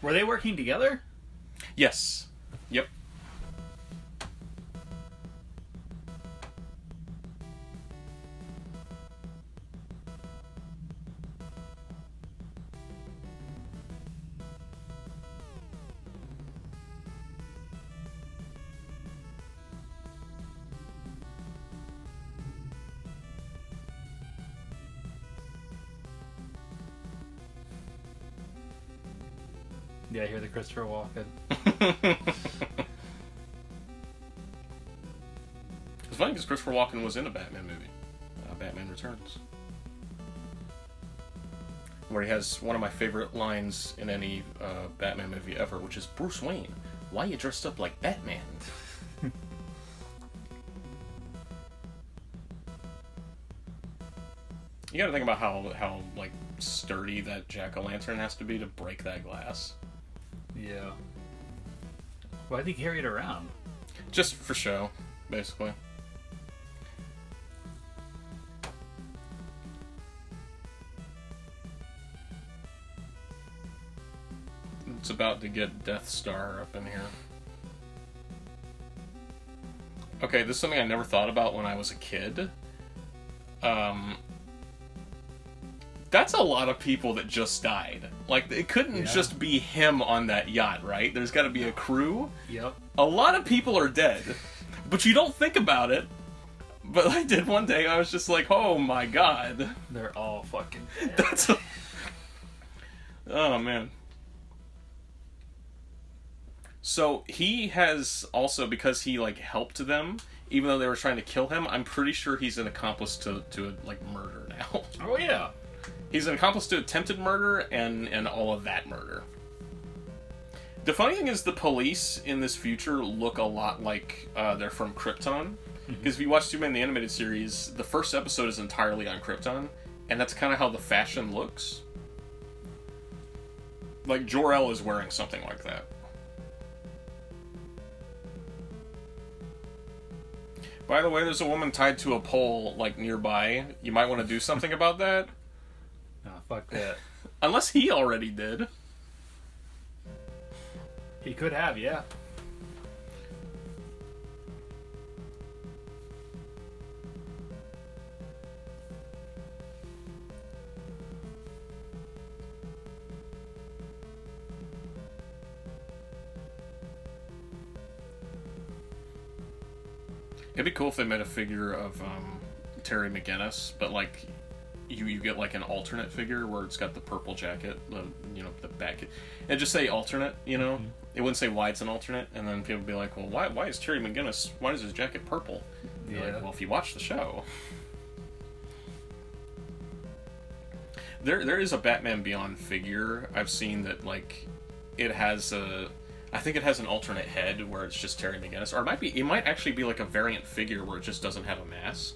Were they working together? Yes. Yep. Yeah, I hear the Christopher Walken. It's funny because Christopher Walken was in a Batman movie, Batman Returns, where he has one of my favorite lines in any Batman movie ever, which is, "Bruce Wayne, why you dressed up like Batman?" You gotta think about how like sturdy that jack-o'-lantern has to be to break that glass. Yeah. Why'd he carry it around? Just for show, basically. It's about to get Death Star up in here. Okay, this is something I never thought about when I was a kid. That's a lot of people that just died. Like, it couldn't just be him on that yacht, right? There's got to be a crew. Yep. A lot of people are dead, but you don't think about it. But I did one day. I was just like, oh my god. They're all fucking dead. Oh, man. So he has also, because he like helped them, even though they were trying to kill him, I'm pretty sure he's an accomplice to like murder now. Oh yeah. He's an accomplice to attempted murder and all of that murder. The funny thing is the police in this future look a lot like they're from Krypton. Because if you watch Superman the Animated Series, the first episode is entirely on Krypton, and that's kind of how the fashion looks. Like, Jor-El is wearing something like that. By the way, there's a woman tied to a pole, like, nearby. You might want to do something about that. Nah, fuck that. Unless he already did. He could have, yeah. It'd be cool if they made a figure of Terry McGinnis, but like you get like an alternate figure where it's got the purple jacket, the back, and just say alternate. It wouldn't say why it's an alternate, and then people would be like, well, why is Terry McGinnis? Why is his jacket purple? And you're like, well, if you watch the show, there is a Batman Beyond figure I've seen that like it has a. I think it has an alternate head where it's just Terry McGinnis, or it might actually be like a variant figure where it just doesn't have a mask.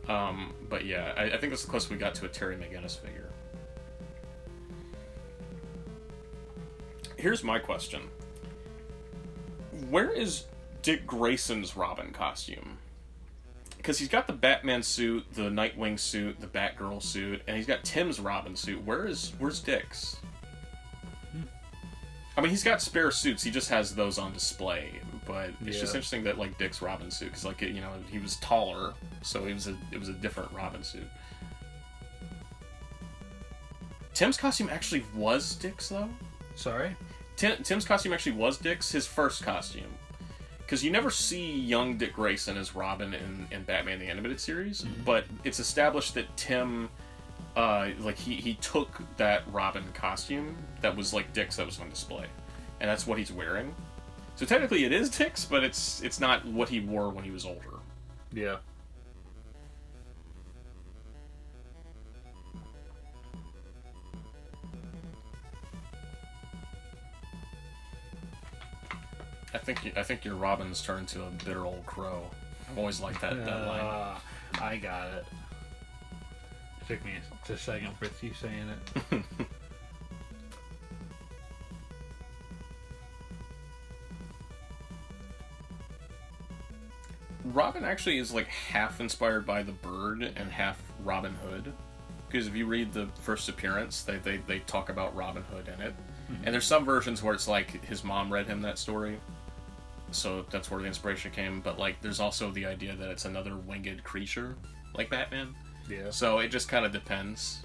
But yeah, I think that's the closest we got to a Terry McGinnis figure. Here's my question: where is Dick Grayson's Robin costume? Because he's got the Batman suit, the Nightwing suit, the Batgirl suit, and he's got Tim's Robin suit. Where's Dick's? I mean, he's got spare suits. He just has those on display. But it's just interesting that like Dick's Robin suit, because like he was taller, so it was a different Robin suit. Tim's costume actually was Dick's though. Sorry. Tim's costume actually was Dick's, his first costume, because you never see young Dick Grayson as Robin in Batman the Animated Series, but it's established that Tim. He took that Robin costume that was like Dick's that was on display, and that's what he's wearing. So technically it is Dick's, but it's not what he wore when he was older. Yeah. I think your Robin's turned to a bitter old crow. I've always liked that line. I got it. Took me a second for you saying it. Robin actually is like half inspired by the Bird and half Robin Hood, because if you read the first appearance, they talk about Robin Hood in it, and there's some versions where it's like his mom read him that story, so that's where the inspiration came. But like, there's also the idea that it's another winged creature like Batman. Yeah. So it just kind of depends.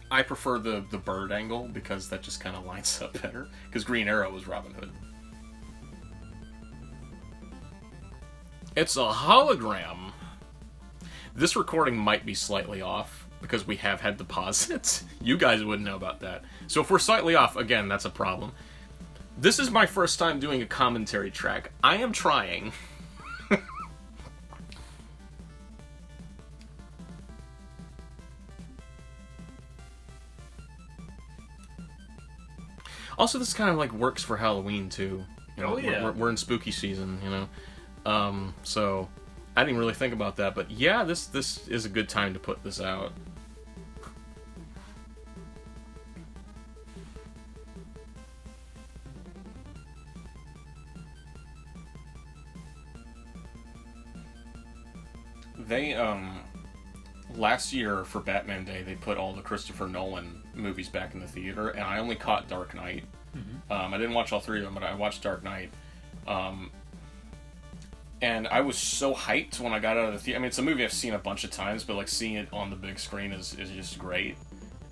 I prefer the Bird angle because that just kind of lines up better. Because Green Arrow was Robin Hood. It's a hologram. This recording might be slightly off. because we have had deposits. You guys wouldn't know about that. So if we're slightly off, again, that's a problem. This is my first time doing a commentary track. I am trying. Also, this kind of like works for Halloween too. You know, oh yeah, we're in spooky season, you know. So I didn't really think about that, but yeah, this is a good time to put this out. They last year for Batman Day, they put all the Christopher Nolan movies back in the theater, and I only caught Dark Knight. I didn't watch all three of them, but I watched Dark Knight. And I was so hyped when I got out of the theater. I mean, it's a movie I've seen a bunch of times, but like seeing it on the big screen is just great.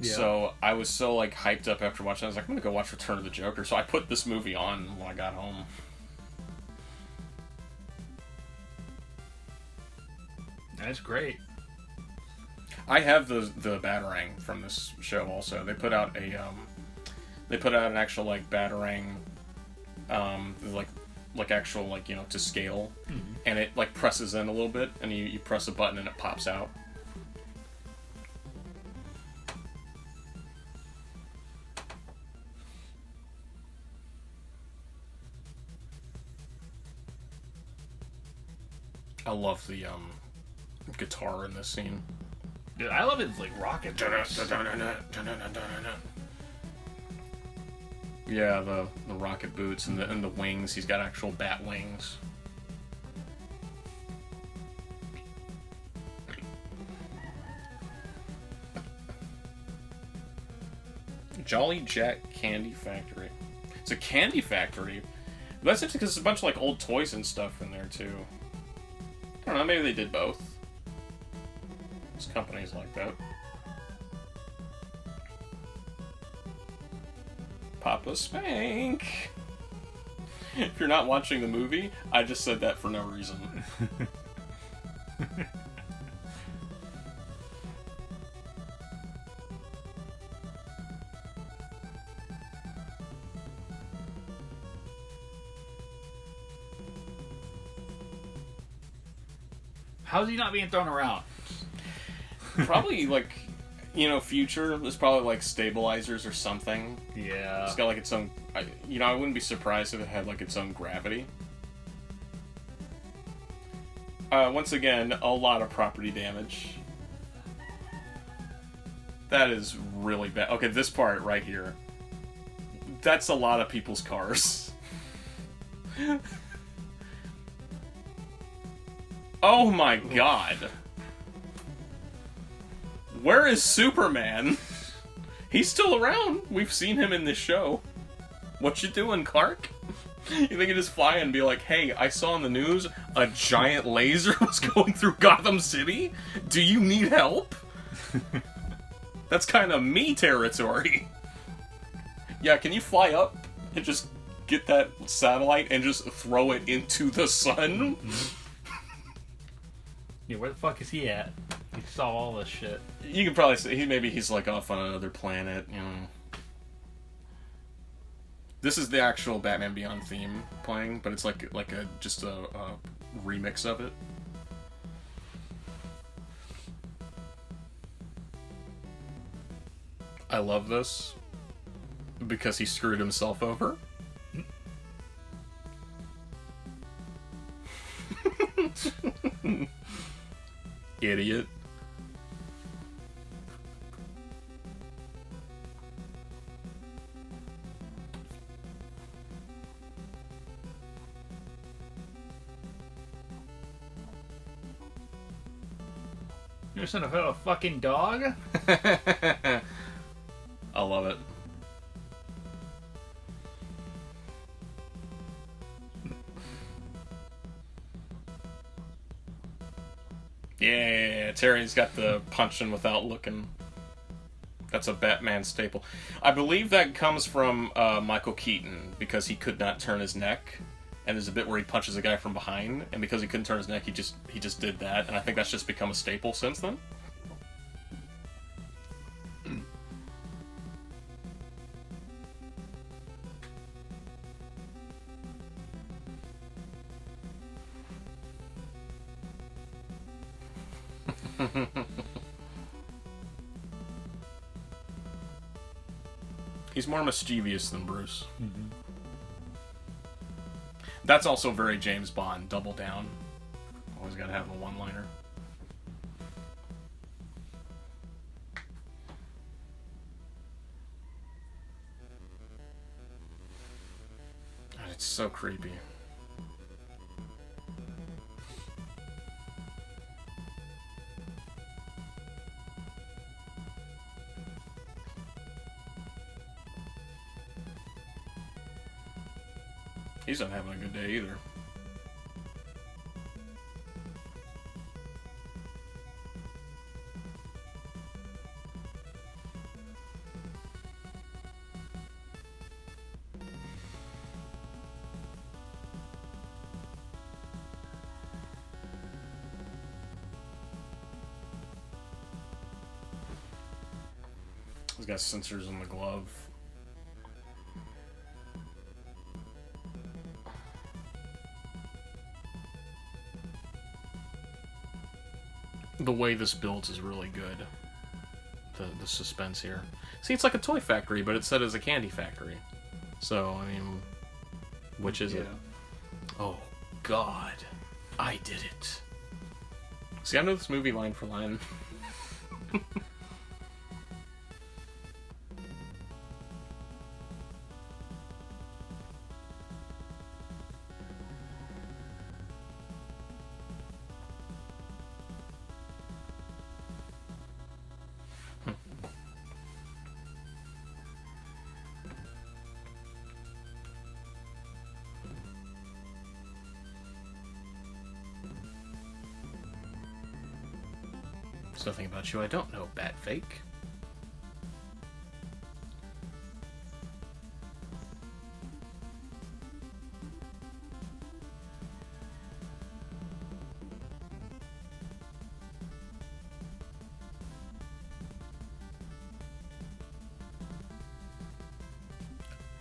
Yeah. So I was so like hyped up after watching it. I was like, I'm gonna go watch Return of the Joker. So I put this movie on when I got home. That's great. I have the Batarang from this show also. They put out an actual like Batarang, like actual like, you know, to scale, and it like presses in a little bit, and you press a button and it pops out. I love the guitar in this scene. Dude, I love his like rocket boots. Yeah, the rocket boots and the wings. He's got actual bat wings. Jolly Jack Candy Factory. It's a candy factory. That's interesting because there's a bunch of like old toys and stuff in there too. I don't know, maybe they did both. There's companies like that. Papa Spank! If you're not watching the movie, I just said that for no reason. How's he not being thrown around? Probably like, you know, future. There's probably like stabilizers or something. Yeah. It's got like its own. You know, I wouldn't be surprised if it had like its own gravity. Once again, a lot of property damage. That is really bad. Okay, this part right here. That's a lot of people's cars. Oh my god. Where is Superman? He's still around. We've seen him in this show. What you doing, Clark? You think he'd just fly and be like, hey, I saw on the news a giant laser was going through Gotham City? Do you need help? That's kind of me territory. Yeah, can you fly up and just get that satellite and just throw it into the sun? Yeah, where the fuck is he at? He saw all this shit. You can probably say he's like off on another planet, you know. This is the actual Batman Beyond theme playing, but it's like a remix of it. I love this because he screwed himself over. Idiot. You're son of a fucking dog? I love it. Yeah, Terry's got the punching without looking. That's a Batman staple. I believe that comes from Michael Keaton, because he could not turn his neck. And there's a bit where he punches a guy from behind, and because he couldn't turn his neck, he just did that. And I think that's just become a staple since then. He's more mischievous than Bruce. Mm-hmm. That's also very James Bond. Double down. Always gotta have a one-liner. God, it's so creepy. He's not having a good day either. He's got sensors in the glove. The way this builds is really good. The suspense here. See, it's like a toy factory, but it's set as a candy factory. So, I mean, which is it? Oh, God. I did it. See, I know this movie line for line. There's nothing about you I don't know, Batfake.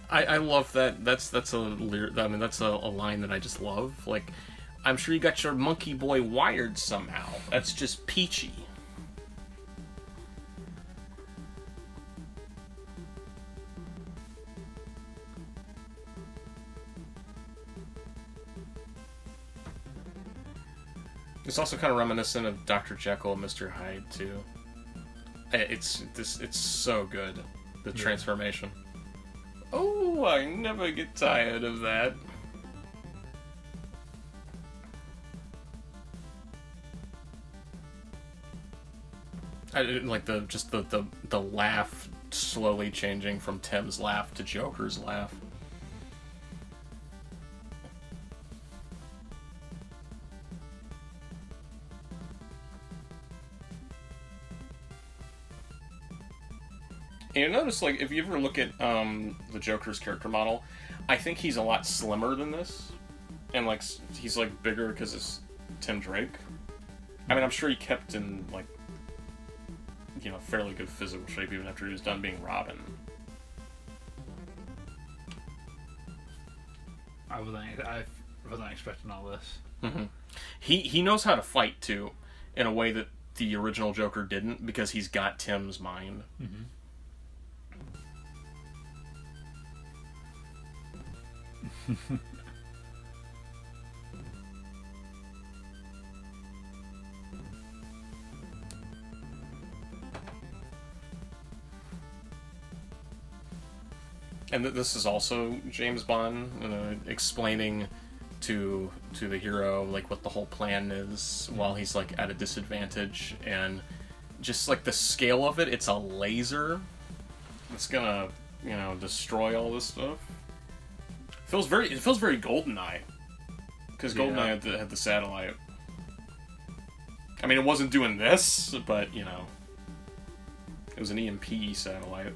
I love that. That's a lyric. I mean, that's a line that I just love. Like, I'm sure you got your monkey boy wired somehow. That's just peachy. It's also kind of reminiscent of Dr. Jekyll and Mr. Hyde too. It's so good. The transformation. Oh, I never get tired of that. I like the laugh slowly changing from Tim's laugh to Joker's laugh. And you notice, like, if you ever look at the Joker's character model, I think he's a lot slimmer than this, and like he's like bigger because it's Tim Drake. I mean, I'm sure he kept in like, you know, fairly good physical shape even after he was done being Robin. I wasn't expecting all this. Mm-hmm. He knows how to fight too, in a way that the original Joker didn't, because he's got Tim's mind. Mm-hmm. And this is also James Bond, you know, explaining to the hero like what the whole plan is while he's like at a disadvantage, and just like the scale of it. It's a laser. It's gonna, you know, destroy all this stuff. It feels very GoldenEye, because GoldenEye had the satellite. I mean, it wasn't doing this, but you know, it was an EMP satellite.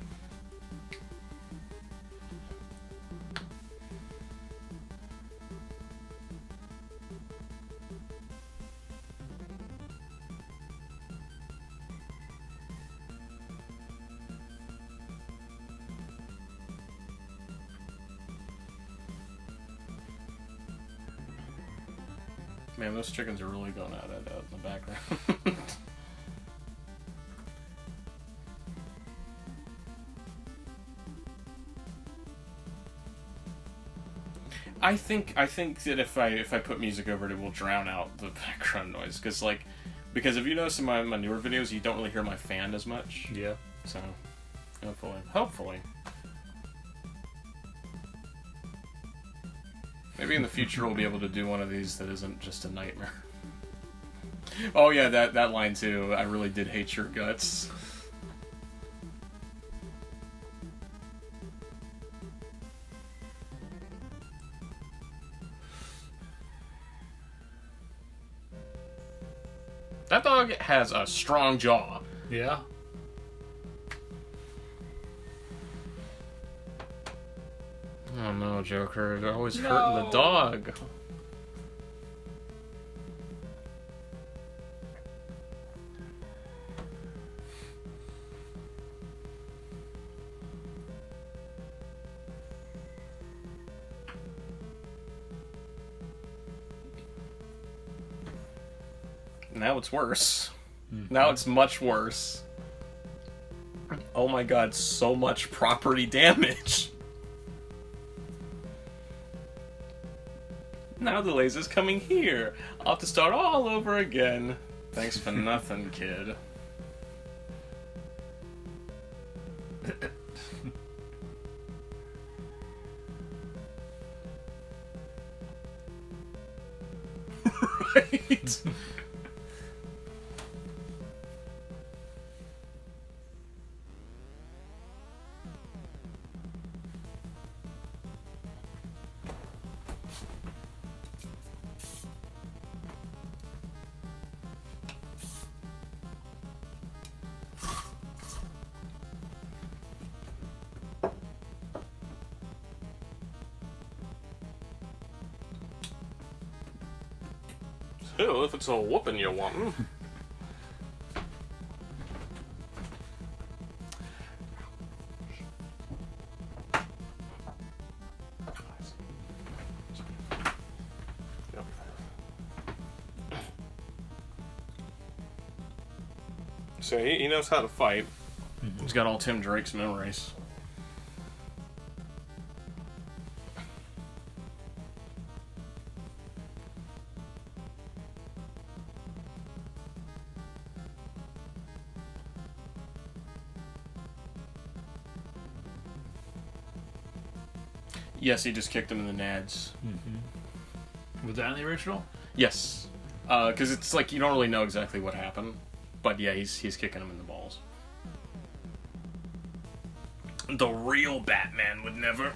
Man, those chickens are really going at it out in the background. I think that if I put music over it, it will drown out the background noise. Because if you notice in my newer videos, you don't really hear my fan as much. Yeah. So, hopefully. Maybe in the future we'll be able to do one of these that isn't just a nightmare. Oh yeah, that line too. I really did hate your guts. That dog has a strong jaw. Yeah. Oh no, Joker. You're always hurting the dog. Now it's worse. Now it's much worse. Oh my god, so much property damage. Now the laser's coming here. I'll have to start all over again. Thanks for nothing, kid. Right? Hell, if it's a whooping you want. So he knows how to fight. He's got all Tim Drake's memories. Yes, he just kicked him in the nads. Was that in the original? Yes. Because it's like you don't really know exactly what happened. But yeah, he's kicking him in the balls. The real Batman would never.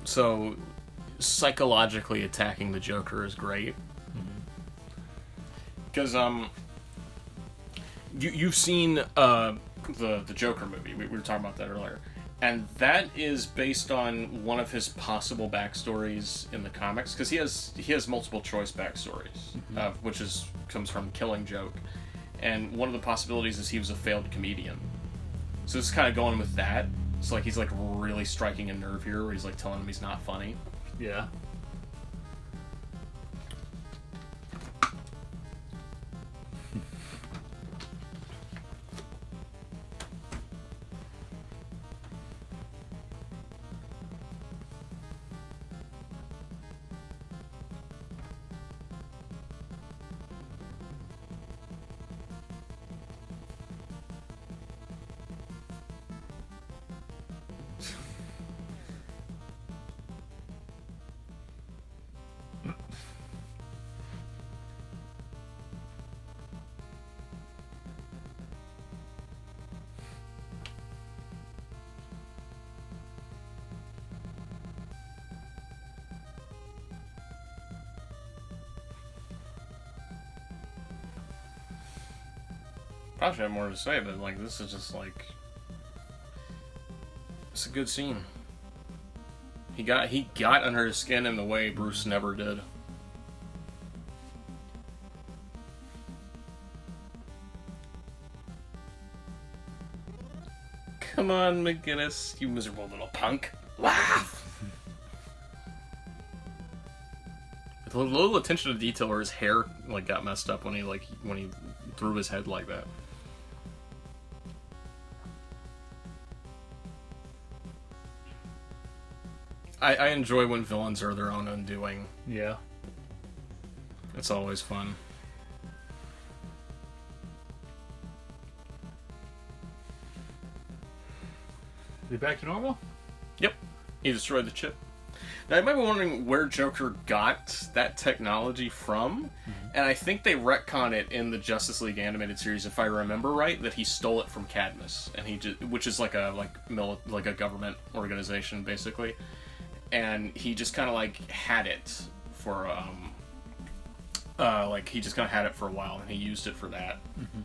So, psychologically attacking the Joker is great. Because, you've seen, the Joker movie. We were talking about that earlier. And that is based on one of his possible backstories in the comics, because he has multiple choice backstories, which comes from Killing Joke, and one of the possibilities is he was a failed comedian. So it's kind of going with that. It's like he's like really striking a nerve here, where he's like telling him he's not funny. Yeah. Probably have more to say, but like this is just like it's a good scene. He got under his skin in the way Bruce never did. Come on, McGinnis, you miserable little punk. Laugh! With a little attention to detail where his hair like got messed up when he threw his head like that. I enjoy when villains are their own undoing. Yeah. It's always fun. Is he back to normal? Yep. He destroyed the chip. Now, you might be wondering where Joker got that technology from, and I think they retcon it in the Justice League animated series, if I remember right, that he stole it from Cadmus, and which is like a government organization basically, and he just kind of had it for he just kind of had it for a while, and he used it for that. Mm-hmm.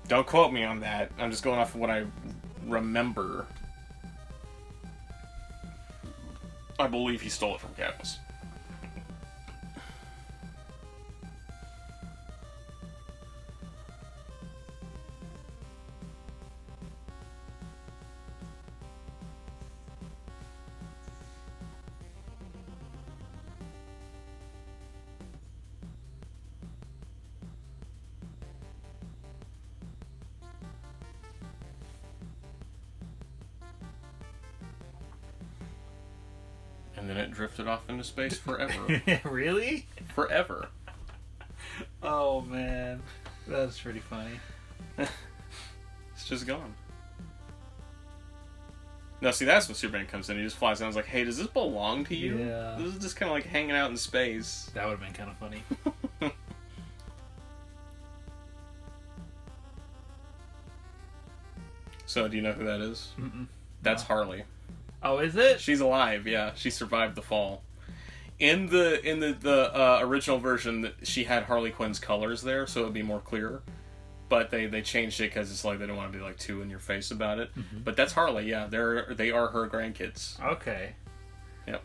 Don't quote me on that. I'm just going off of what I remember. I believe he stole it from Cadmus. And then it drifted off into space forever. Really? Forever. Oh, man. That's pretty funny. It's just gone. Now, see, that's when Superman comes in. He just flies down and is like, hey, does this belong to you? Yeah. This is just kind of hanging out in space. That would have been kind of funny. So, do you know who that is? Mm-mm. That's Harley. Oh, is it? She's alive, yeah. She survived the fall. In the original version, she had Harley Quinn's colors there, so it would be more clear. But they changed it because it's they don't want to be too in your face about it. Mm-hmm. But that's Harley, yeah. They are her grandkids. Okay. Yep.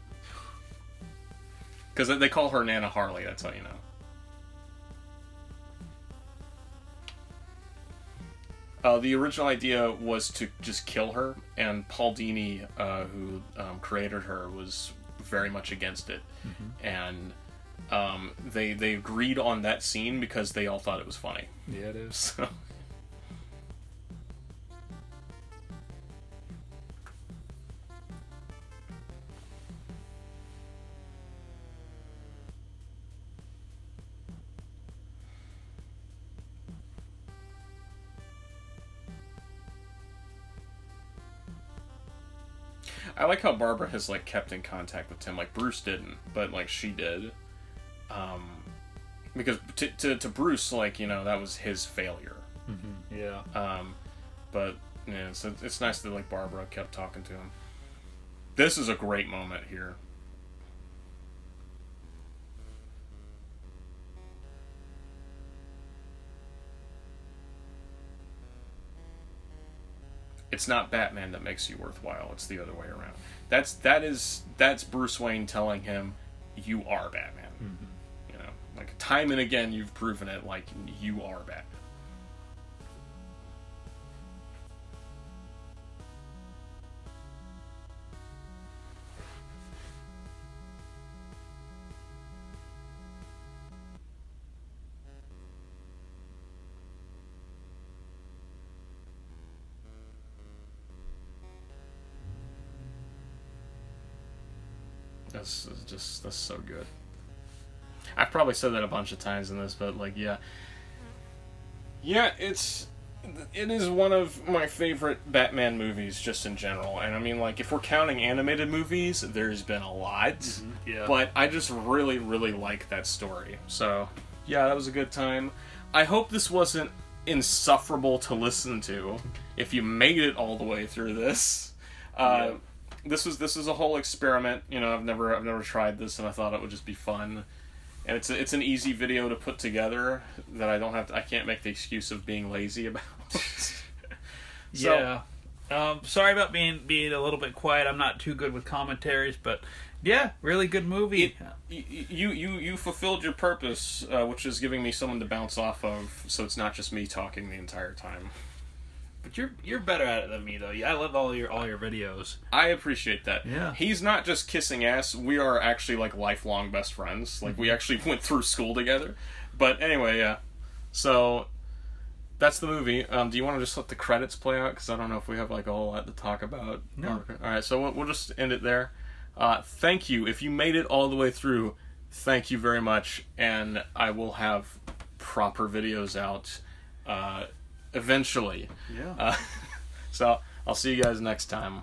Because they call her Nana Harley. That's how you know. The original idea was to just kill her, and Paul Dini, who created her, was very much against it. Mm-hmm. And they agreed on that scene because they all thought it was funny. Yeah, it is. So. I like how Barbara has kept in contact with Tim. Bruce didn't, but she did. Because to Bruce, that was his failure. Mm-hmm. Yeah. But yeah, so it's nice that Barbara kept talking to him. This is a great moment here. It's not Batman that makes you worthwhile. It's the other way around. That's Bruce Wayne telling him, you are Batman. Mm-hmm. Time and again, you've proven it. You are Batman. That's so good. I've probably said that a bunch of times in this, but yeah, it is one of my favorite Batman movies just in general. And I mean, if we're counting animated movies, there's been a lot. Mm-hmm. Yeah. But I just really, really like that story. So yeah, that was a good time. I hope this wasn't insufferable to listen to if you made it all the way through this. Yeah. This was a whole experiment. I've never tried this, and I thought it would just be fun. And it's an easy video to put together that I can't make the excuse of being lazy about. So, yeah. Sorry about being a little bit quiet. I'm not too good with commentaries, but yeah, really good movie. You fulfilled your purpose, which is giving me someone to bounce off of, so it's not just me talking the entire time. But you're better at it than me, though. I love all your videos. I appreciate that. Yeah. He's not just kissing ass. We are actually lifelong best friends. We actually went through school together. But anyway, yeah. So that's the movie. Do you want to just let the credits play out? Because I don't know if we have like a whole lot to talk about. No. All right, so we'll just end it there. Thank you. If you made it all the way through, thank you very much. And I will have proper videos out eventually. Yeah. So I'll see you guys next time.